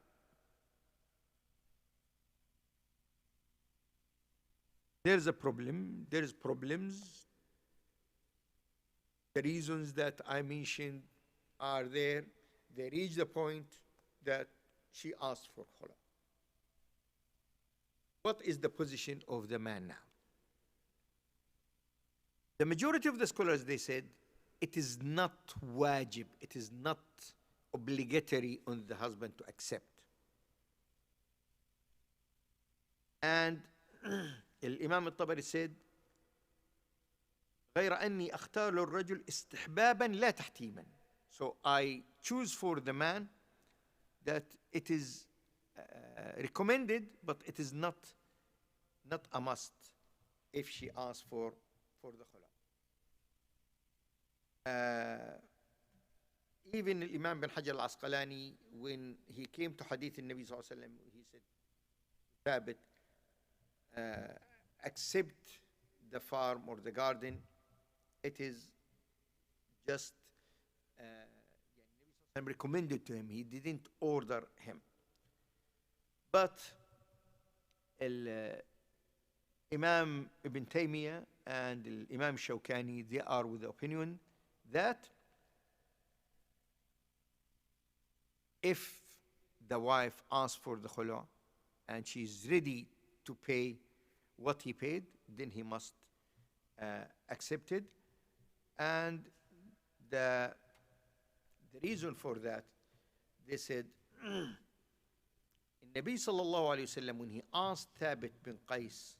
there's a problem. There's problems. The reasons that I mentioned are there. They reach the point that she asked for khula. What is the position of the man now? The majority of the scholars, they said, it is not wajib, it is not obligatory on the husband to accept. And Imam al-Tabari said, غير أني أختار للرجل استحبابا لا تحتيما. So I choose for the man that it is recommended, but it is not a must if she asks for the khula. Even Imam bin Hajar al-Asqalani, when he came to hadith in Nabi sallallahu alaihi wasallam, he said, Thabit, accept the farm or the garden. It is just recommended to him. He didn't order him. But Imam Ibn Taymiyyah and Imam Shawkani, they are with the opinion that if the wife asks for the khula and she's ready to pay what he paid, then he must accept it. And the reason for that, they said, Nabi sallallahu alayhi wasallam, when he asked Thabit bin Qais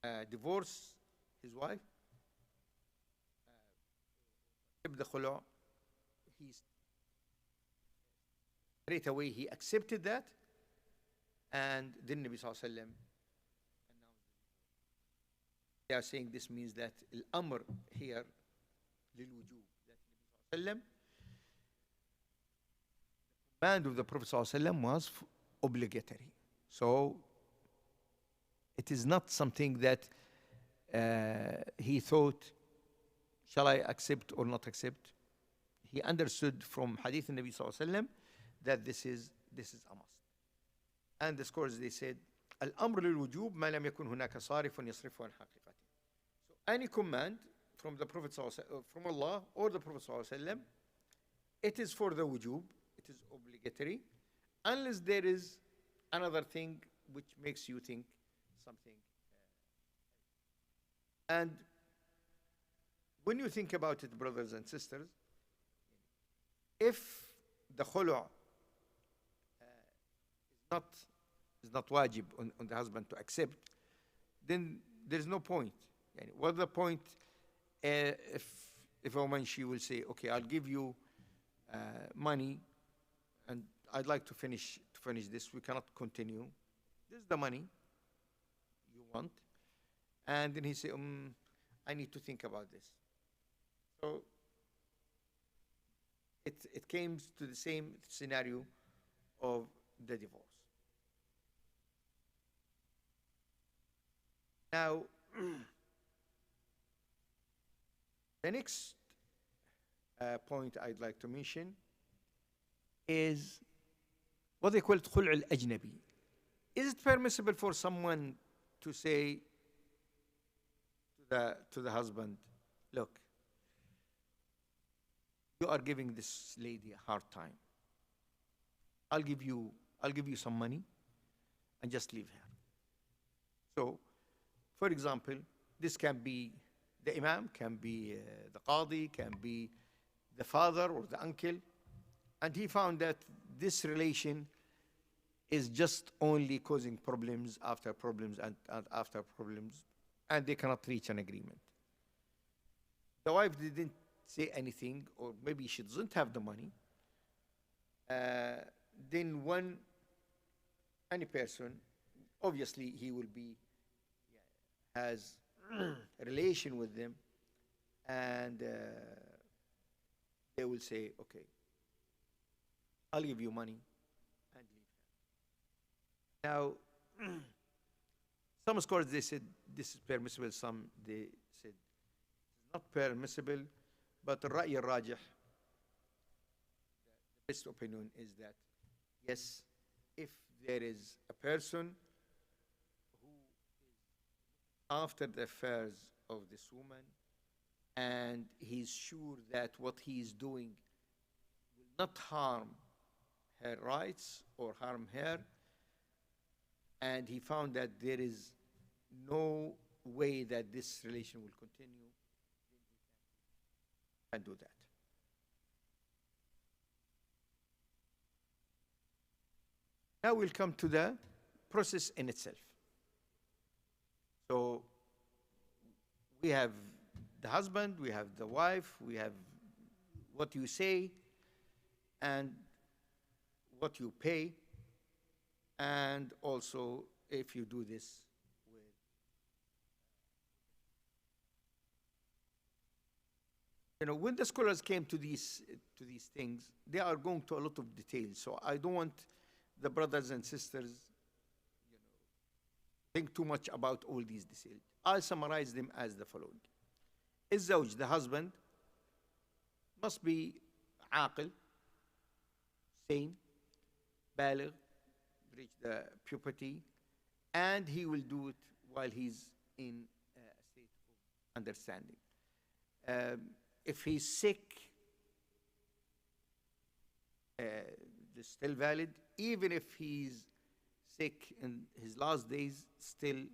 to divorce his wife, the khula, he straight away he accepted that, and then Nabi sallallahu alayhi wasallam announced. They are saying this means that al-amr here lil wujub, that Nabi sallallahu alayhi wasallam, command of the Prophet ﷺ was obligatory. So it is not something that he thought, shall I accept or not accept? He understood from Hadith Nabi ﷺ that this is a must. And the scholars, they said, Al-amr lil-wujub ma lam yakun hunaka sarifun yasrifu an haqiqati. So any command from the Prophet from Allah or the Prophet ﷺ, it is for the wujub, it is obligatory, unless there is another thing which makes you think something. And when you think about it, brothers and sisters, if the khulu' is not wajib on the husband to accept, then there's no point. What's the point if a woman, she will say, okay, I'll give you money, and I'd like to finish this. We cannot continue. This is the money you want. And then he say, I need to think about this. So it came to the same scenario of the divorce. Now, the next point I'd like to mention is what they call khul' al-ajnabi. Is it permissible for someone to say to the husband, look, you are giving this lady a hard time. I'll give you some money and just leave her. So, for example, this can be the imam, can be the qadi, can be the father or the uncle, and he found that this relation is just only causing problems after problems and after problems, and they cannot reach an agreement. The wife didn't say anything, or maybe she doesn't have the money. Then any person, obviously he will be, has a relation with them, and they will say, okay, I'll give you money and leave her. Now, some scholars, they said this is permissible, some they said it's not permissible, but the Ra'y al-Rajih, the best opinion is that yes, if there is a person who is after the affairs of this woman and he's sure that what he is doing will not harm her rights or harm her, and he found that there is no way that this relation will continue, then he can do that. Now we'll come to the process in itself. So we have the husband, we have the wife, we have what you say and what you pay, and also if you do this with when the scholars came to these things, they are going to a lot of details. So I don't want the brothers and sisters think too much about all these details. I'll summarize them as the following. الزوج, the husband, must be عاقل, sane, بالغ, reach the puberty, and he will do it while he's in a state of understanding. If he's sick, it's still valid. Even if he's sick in his last days, still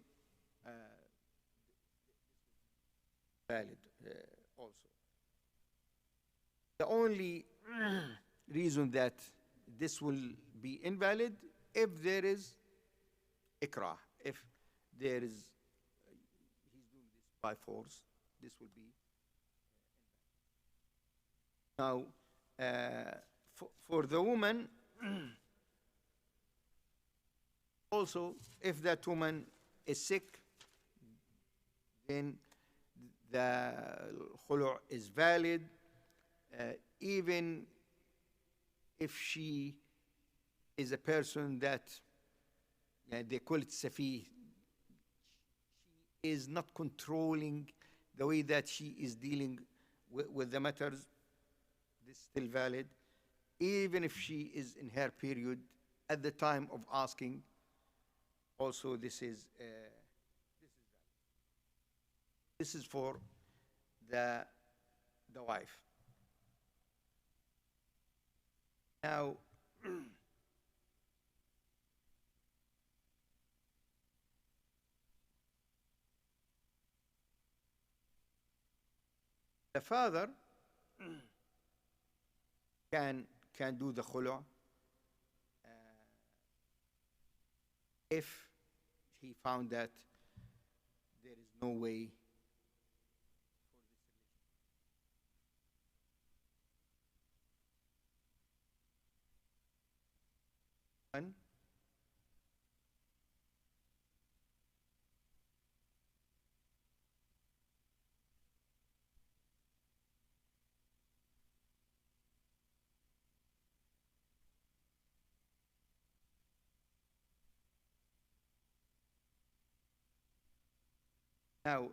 valid also. The only reason that this will be invalid if there is ikrah, if there is he's doing this by force, this will be now for the woman. Also, if that woman is sick, then the khulu' is valid, even if she is a person that they call it safih. She is not controlling the way that she is dealing with the matters. This is still valid, even if she is in her period at the time of asking. Also, this is valid. This is for the wife. Now, the father can do the khulu' if he found that there is no way for this relation. Now,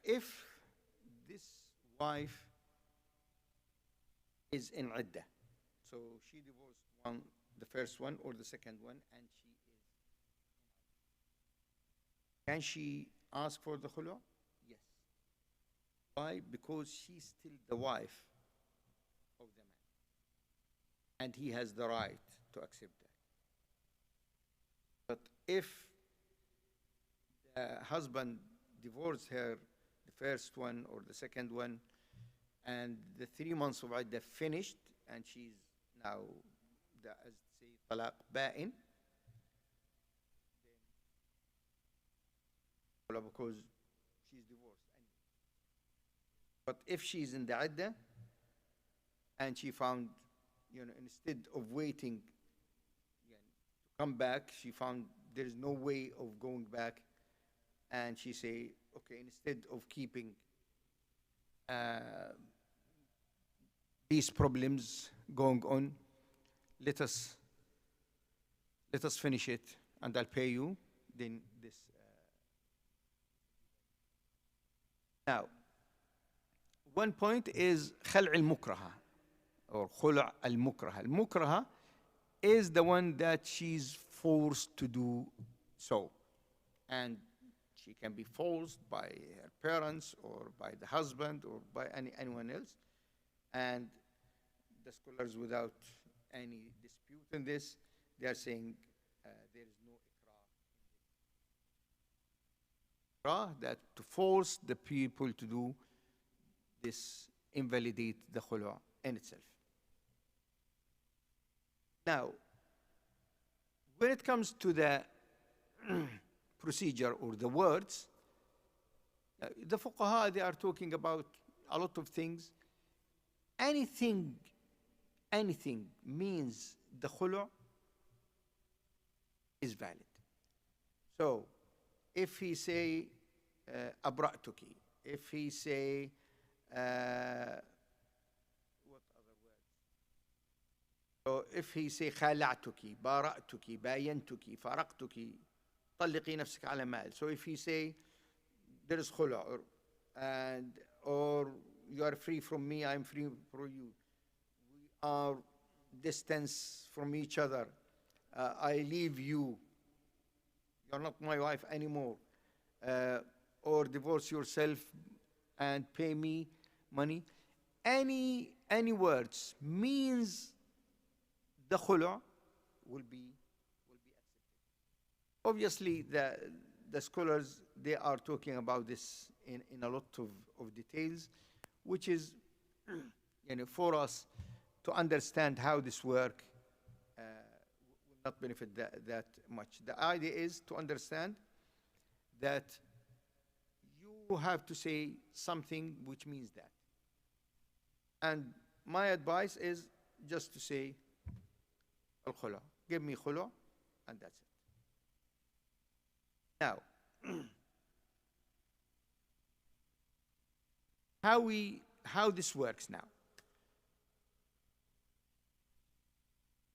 if this wife is in iddah, so she divorced the first one or the second one, and she is, can she ask for the khulu'? Yes. Why? Because she's still the wife of the man, and he has the right to accept that. But if the husband divorced her, the first one or the second one, and the 3 months of iddah finished, and she's now, as say, talaq ba'in, because she's divorced. But if she's in the iddah and she found, instead of waiting to come back, she found there is no way of going back, and she say, okay, instead of keeping these problems going on, let us finish it, and I'll pay you. Then this. Now, one point is khal' al-mukraha or khulu' al-mukraha. Al-mukraha is the one that she's forced to do so, and she can be forced by her parents or by the husband or by anyone else. And the scholars, without any dispute in this, they are saying there is no ikrah, that to force the people to do this invalidate the khulu' in itself. Now, when it comes to the procedure or the words, the fuqaha, they are talking about a lot of things. Anything means the khulu' is valid. So if he say abra'tuki, if he say what other words? So if he say khala'tuki, bara'tuki, bayantuki, faraqtuki, طلقي نفسك على مال. So if he say there is khulu' or you are free from me, I am free from you, we are distance from each other, I leave you, you're not my wife anymore, or divorce yourself and pay me money. Any words means the khulu will be accepted. Obviously, the scholars, they are talking about this in a lot of details, which is for us to understand how this work will not benefit that much. The idea is to understand that you have to say something which means that. And my advice is just to say al-khulu, give me khulu, and that's it. Now, how this works now.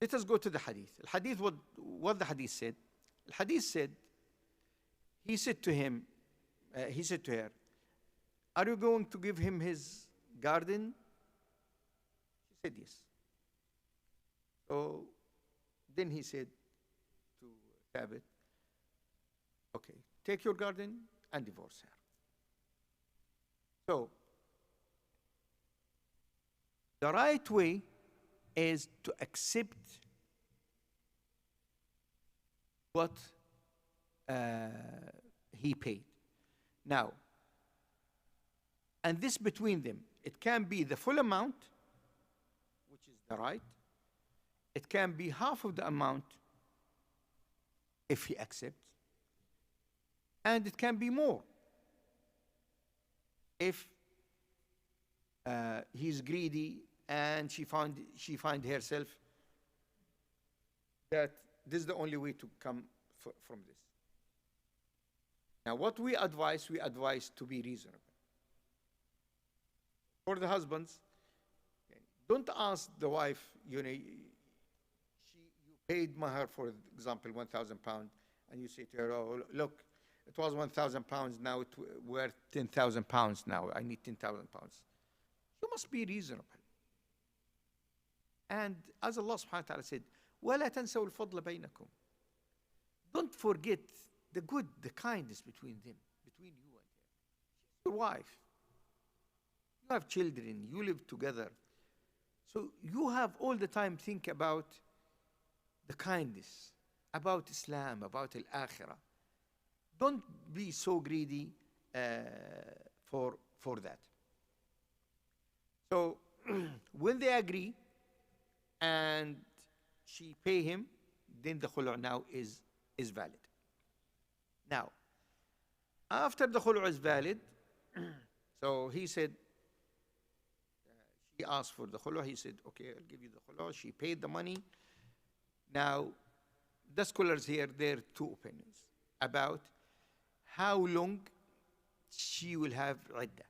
Let us go to the hadith. The hadith, what the hadith said. The hadith said, he said to her, are you going to give him his garden? She said yes. So then he said to Thabit, okay, take your garden and divorce her. So the right way is to accept what he paid. Now, and this between them, it can be the full amount, which is the right. It can be half of the amount if he accepts. And it can be more if he's greedy and she find herself that this is the only way to come from this. Now, what we advise to be reasonable. For the husbands, don't ask the wife, you paid mahar, for example, £1,000, and you say to her, oh, look, it was £1,000, now it's worth £10,000 now, I need £10,000. You must be reasonable. And as Allah subhanahu wa ta'ala said, وَلَا تَنْسَوْا الْفَضْلَ بَيْنَكُمْ. Don't forget the good, the kindness between them, between you and her. She's your wife. You have children, you live together. So you have all the time think about the kindness, about Islam, about Al-Akhirah. Don't be so greedy for that. So when they agree and she pay him, then the khulu now is valid. Now, after the khulu is valid, so he said, she asked for the khulu, he said, okay, I'll give you the khulu. She paid the money. Now, the scholars here, there are two opinions about how long she will have iddah.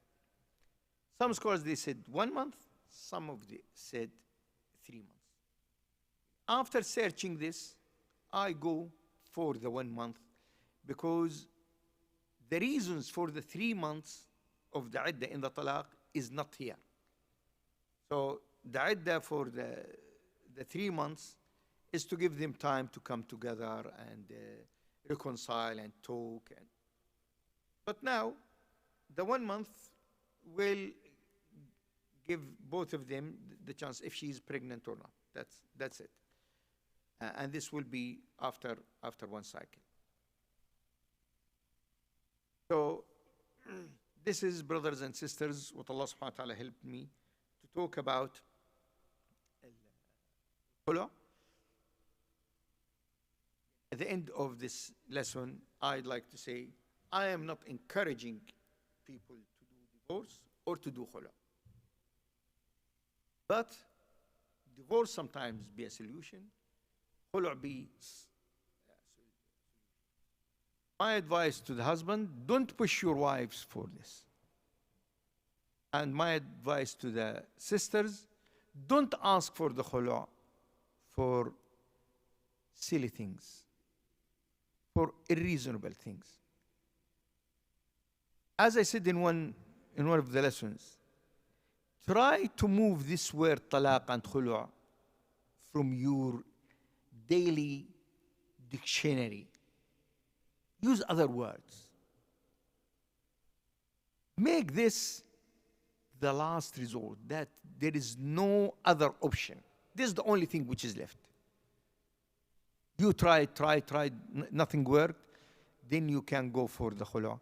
Some scholars, they said 1 month, some of them said 3 months. After searching this, I go for the 1 month because the reasons for the 3 months of the iddah in the talaq is not here. So the iddah for the 3 months is to give them time to come together and reconcile and talk. But now, the 1 month will give both of them the chance if she is pregnant or not. That's it. And this will be after one cycle. So this is, brothers and sisters, what Allah subhanahu wa ta'ala helped me to talk about khulu. At the end of this lesson, I'd like to say, I am not encouraging people to do divorce or to do khulu. But divorce sometimes be a solution, khulu be a solution. My advice to the husband, don't push your wives for this. And my advice to the sisters, don't ask for the khulu for silly things, for irreasonable things. As I said in one of the lessons, try to move this word talaq and khulu from your daily dictionary. Use other words. Make this the last resort, that there is no other option. This is the only thing which is left. You tried, nothing worked, then you can go for the khula,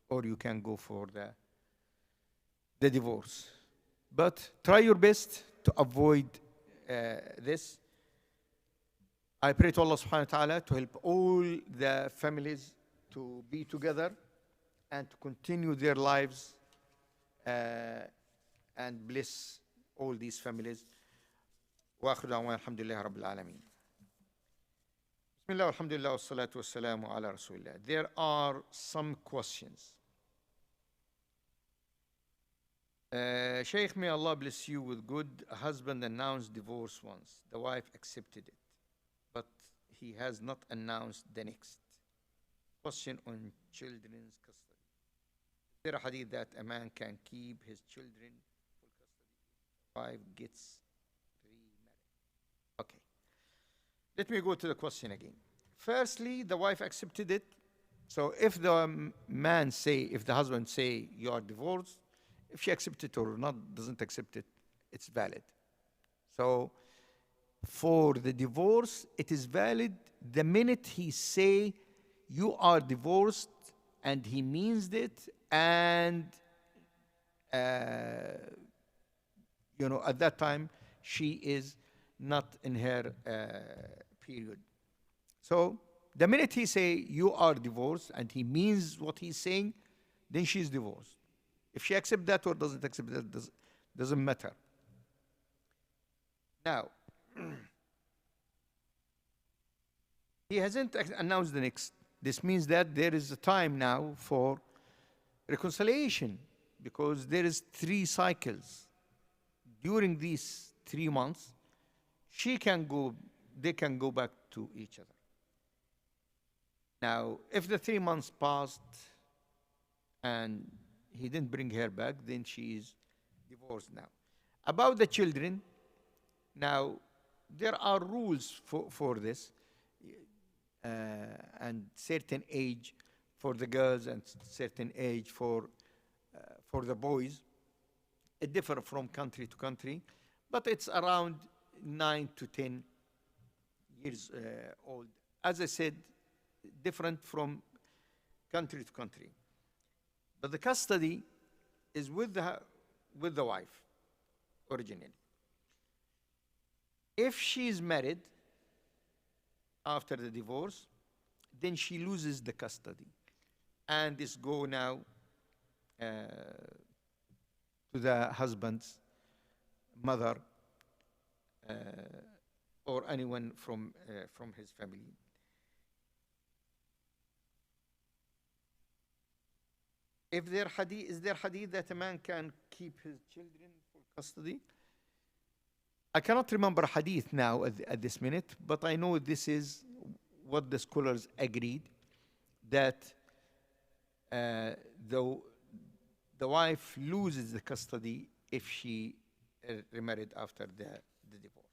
or you can go for the divorce. But try your best to avoid this. I pray to Allah subhanahu wa ta'ala to help all the families to be together and to continue their lives and bless all these families. وآخر دعوانا الحمد لله رب العالمين. بسم الله والحمد لله والصلاة والسلام على رسول الله. There are some questions. Shaykh, may Allah bless you with good. A husband announced divorce once. The wife accepted it, but he has not announced the next. Question on children's custody. Is there a hadith that a man can keep his children full custody if the wife gets remarried? Okay. Let me go to the question again. Firstly, the wife accepted it. So if the man say, if the husband say you are divorced, if she accepts it or not, doesn't accept it, it's valid. So for the divorce, it is valid the minute he say you are divorced and he means it, and at that time she is not in her period. So the minute he say you are divorced and he means what he's saying, then she is divorced. If she accepts that or doesn't accept that, doesn't matter. Now, he hasn't announced the next. This means that there is a time now for reconciliation, because there is 3 cycles. During these 3 months, they can go back to each other. Now, if the 3 months passed and he didn't bring her back, then she is divorced now. About the children, now, there are rules for this, and certain age for the girls and certain age for the boys. It differs from country to country, but it's around 9 to 10 years old. As I said, different from country to country. But the custody is with the wife originally. If she is married after the divorce, then she loses the custody, and this go now to the husband's mother or anyone from his family. Is there hadith that a man can keep his children for custody? I cannot remember a hadith now at this minute, but I know this is what the scholars agreed, that the wife loses the custody if she remarried after the divorce.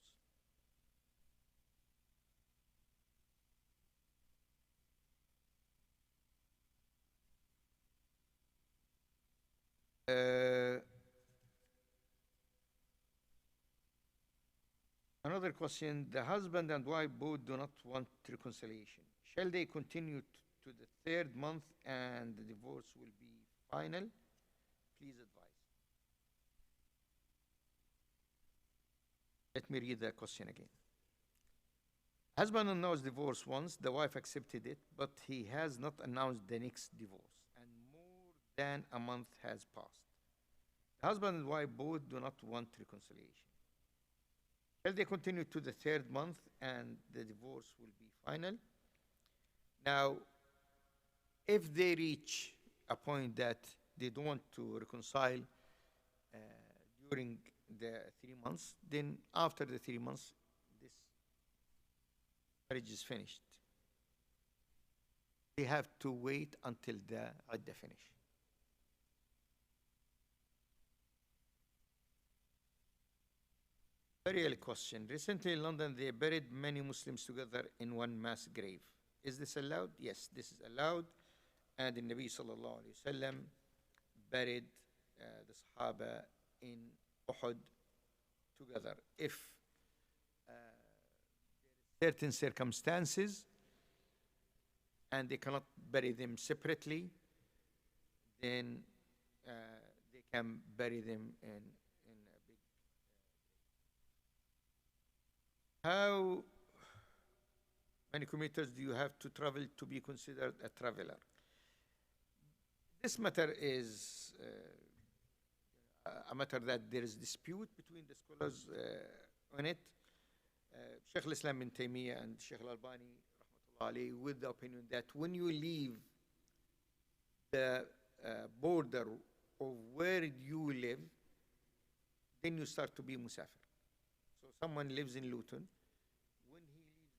Another question, the husband and wife both do not want reconciliation. Shall they continue to the 3rd month and the divorce will be final? Please advise. Let me read the question again. Husband announced divorce once, the wife accepted it, but he has not announced the next divorce, and more than a month has passed. The husband and wife both do not want reconciliation. Shall they continue to the 3rd month and the divorce will be final? Now, if they reach a point that they don't want to reconcile during the 3 months, then after the 3 months, this marriage is finished. They have to wait until the iddah finish. Very early question. Recently in London, they buried many Muslims together in one mass grave. Is this allowed? Yes, this is allowed. And the Nabi sallallahu alayhi wa sallam buried the Sahaba in Uhud together. If certain circumstances and they cannot bury them separately, then they can bury them in a big. How many kilometers do you have to travel to be considered a traveler? This matter is a matter that there is dispute between the scholars on it. Shaykh al-Islam bin Taymiyyah and Shaykh al-Albani rahmatullah alayhi, with the opinion that when you leave the border of where you live, then you start to be musafir. So someone lives in Luton. When he leaves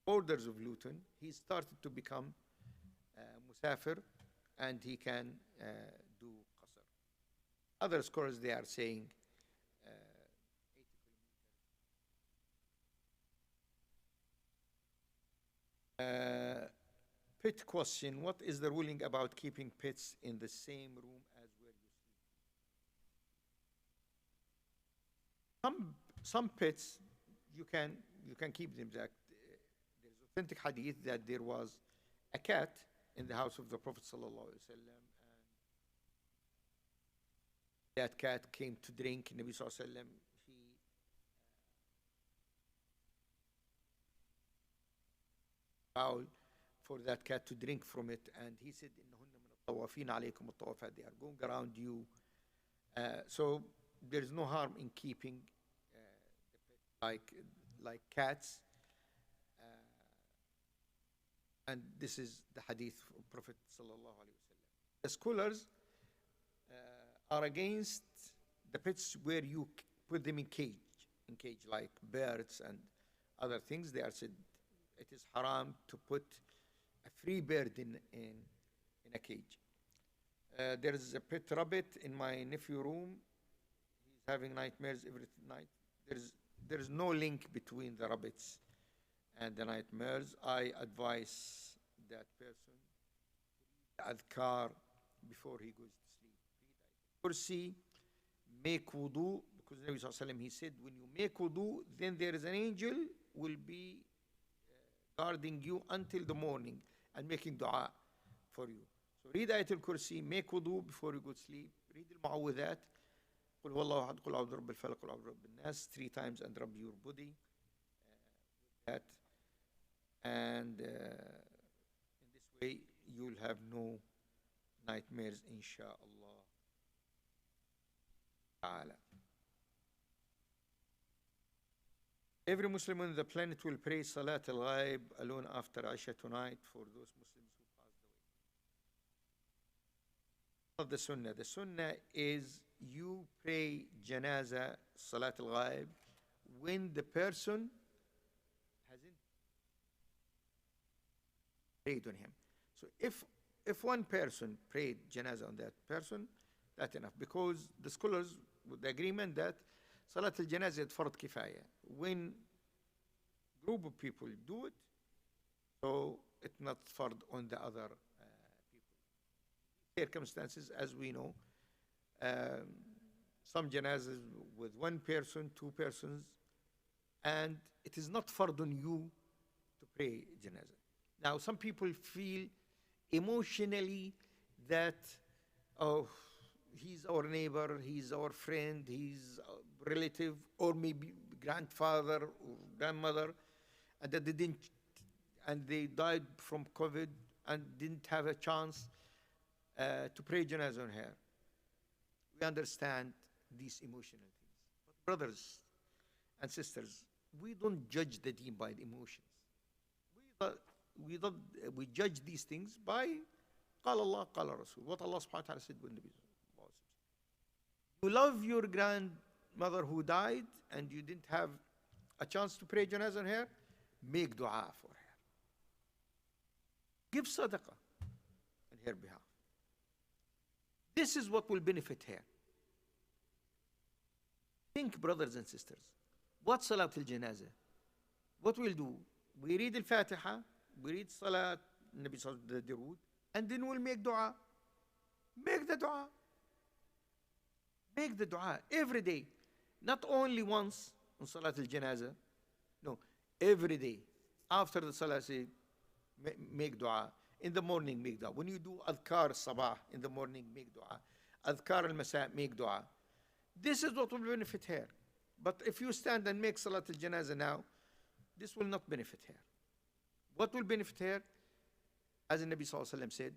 borders of Luton, he started to become musafir, and he can do qasr. Other scholars, they are saying 80 kilometers. Pet question: what is the ruling about keeping pets in the same room as where you sleep? Some pets you can keep them. There is authentic hadith that there was a cat in the house of the Prophet sallallahu alaihi wasallam, and that cat came to drink. Nabi sallallahu alaihi wasallam, he bowl for that cat to drink from it, and he said, "Innahunna min at-tawafin alaykum at-tawafat." They are going around you, so there is no harm in keeping the pet like cats. And this is the hadith of Prophet sallallahu alaihi wasallam. The scholars are against the pets where you put them in cage like birds and other things. They are said it is haram to put a free bird in a cage. There is a pet rabbit in my nephew's room. He's having nightmares every night. There is no link between the rabbits and the nightmares. I advise that person to read adhkar before he goes to sleep. Read kursi, make wudu, because Nabi sallallahu alaihi wasallam, he said, when you make wudu, then there is an angel will be guarding you until the morning and making dua for you. So read ayatul kursi, make wudu before you go to sleep, read al-mu'awwidhat, قل هو الله أحد قل أعوذ برب الفلق قل أعوذ برب الناس 3 times, and rub your body with that. And in this way you will have no nightmares, insha'Allah ta'ala. Every Muslim on the planet will pray Salat al-Ghaib alone after Isha tonight for those Muslims who passed away. Not the Sunnah. The Sunnah is you pray Janaza, Salat al-Ghaib, when the person hasn't prayed on him. So if one person prayed Janaza on that person, that's enough, because the scholars with the agreement that Salat al-Janazah is fard kifaya. When group of people do it, so it's not fard on the other people. Circumstances, as we know, some janazas with 1 person, 2 persons, and it is not fard on you to pray janazah. Now, some people feel emotionally that, oh, he's our neighbor, he's our friend, he's a relative, or maybe grandfather or grandmother, and that they died from COVID and didn't have a chance to pray janazah on her. We understand these emotional things. But brothers and sisters, we don't judge the deen by the emotions. We judge these things by قال Allah, قال Rasul, what Allah subhanahu wa ta'ala said when the you love your grandmother who died and you didn't have a chance to pray janazah on her, make dua for her. Give sadaqah on her behalf. This is what will benefit her. Think, brothers and sisters, what Salat al-Janazah? What we'll do? We read al-Fatiha, we read Salat, Nabi Sallallahu Alaihi Wasallam, and then we'll make dua. Make the dua. Make the dua every day. Not only once on Salat al-Janazah. No, every day. After the Salah, say, make dua. In the morning, make dua. When you do adhkar sabah in the morning, make dua. Adhkar al-masa, make dua. This is what will benefit her. But if you stand and make Salat al-Janazah now, this will not benefit her. What will benefit her? As the Nabi sallallahu alayhi wa sallam said,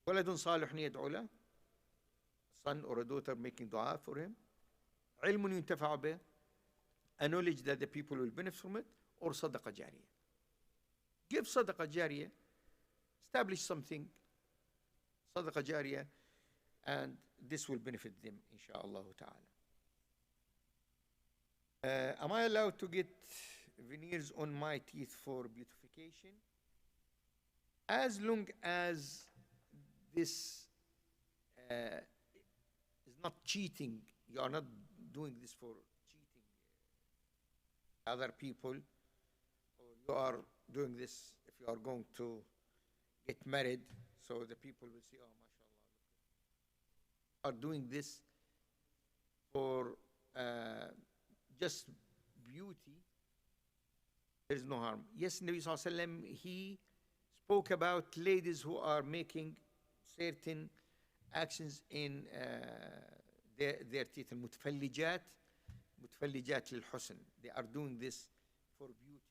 وَلَدٌ صَالِحٌ يَدْعُو لَهُ, son or a daughter making dua for him, عِلْمٌ يُنْتَفَعُ بِهِ, a knowledge that the people will benefit from it, or صدقة جارية. Give صدقة جارية, establish something, صدقة جارية, and this will benefit them, inshaAllah ta'ala. Am I allowed to get veneers on my teeth for beautification? As long as this is not cheating, you are not doing this for cheating other people, or you are doing this if you are going to get married, so the people will say, oh, mashallah, are doing this for just beauty, there is no harm. Yes, Nabi sallallahu alayhi wa sallam, he spoke about ladies who are making certain actions in their teeth, المتفلجات متفلجات للحسن. They are doing this for beauty.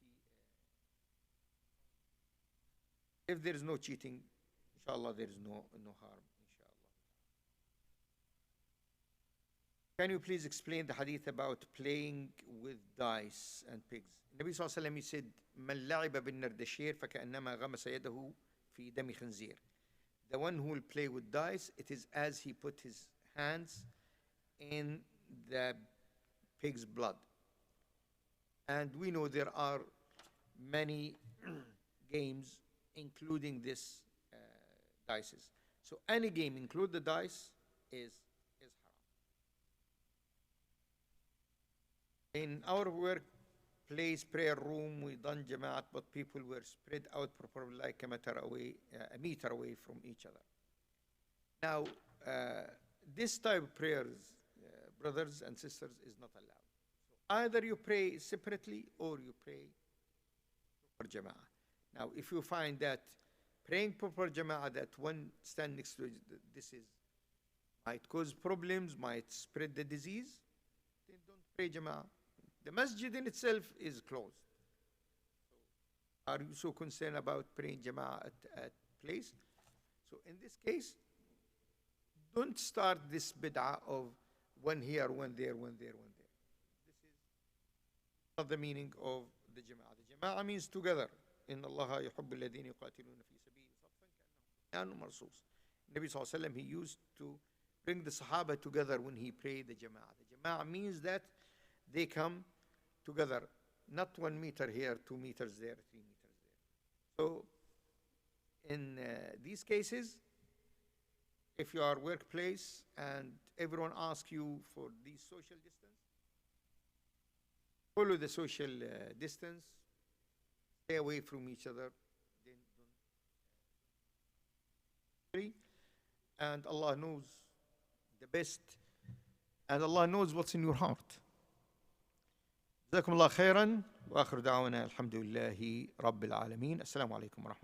If there is no cheating, inshallah, there is no harm, inshallah. Can you please explain the hadith about playing with dice and pigs? Nabi sallallahu alayhi wa sallam, he said, من لعب بالنردشير فكأنما غمس يده في دم خنزير. The one who will play with dice, it is as he put his hands in the pig's blood. And we know there are many games including this dices. So any game include the dice is haram. In our workplace prayer room, we done jama'at, but people were spread out properly, like a meter away from each other. Now, this type of prayers, brothers and sisters, is not allowed. So either you pray separately or you pray proper jama'ah. Now, if you find that praying proper jama'ah, that one stand next to this is might cause problems, might spread the disease, then don't pray jama'ah. The masjid in itself is closed. So are you so concerned about praying jama'ah at place? So in this case, don't start this bid'ah of one here, one there, one there, one there. This is not the meaning of the jama'ah. The jama'ah means together. إن الله يحب الذين يقاتلون في سبيله صفا كأنهم مرصوص. Nabi sallallahu alayhi wa sallam, he used to bring the Sahaba together when he prayed the jama'ah. The jama'ah means that they come together, not 1 meter here, 2 meters there, 3 meters there. So in these cases, if you are workplace and everyone asks you for the social distance, follow the social distance, stay away from each other, then don't. And Allah knows the best, and Allah knows what's in your heart. جزاكم الله خيرا وآخر دعوانا الحمد لله رب العالمين. السلام عليكم ورحمة الله.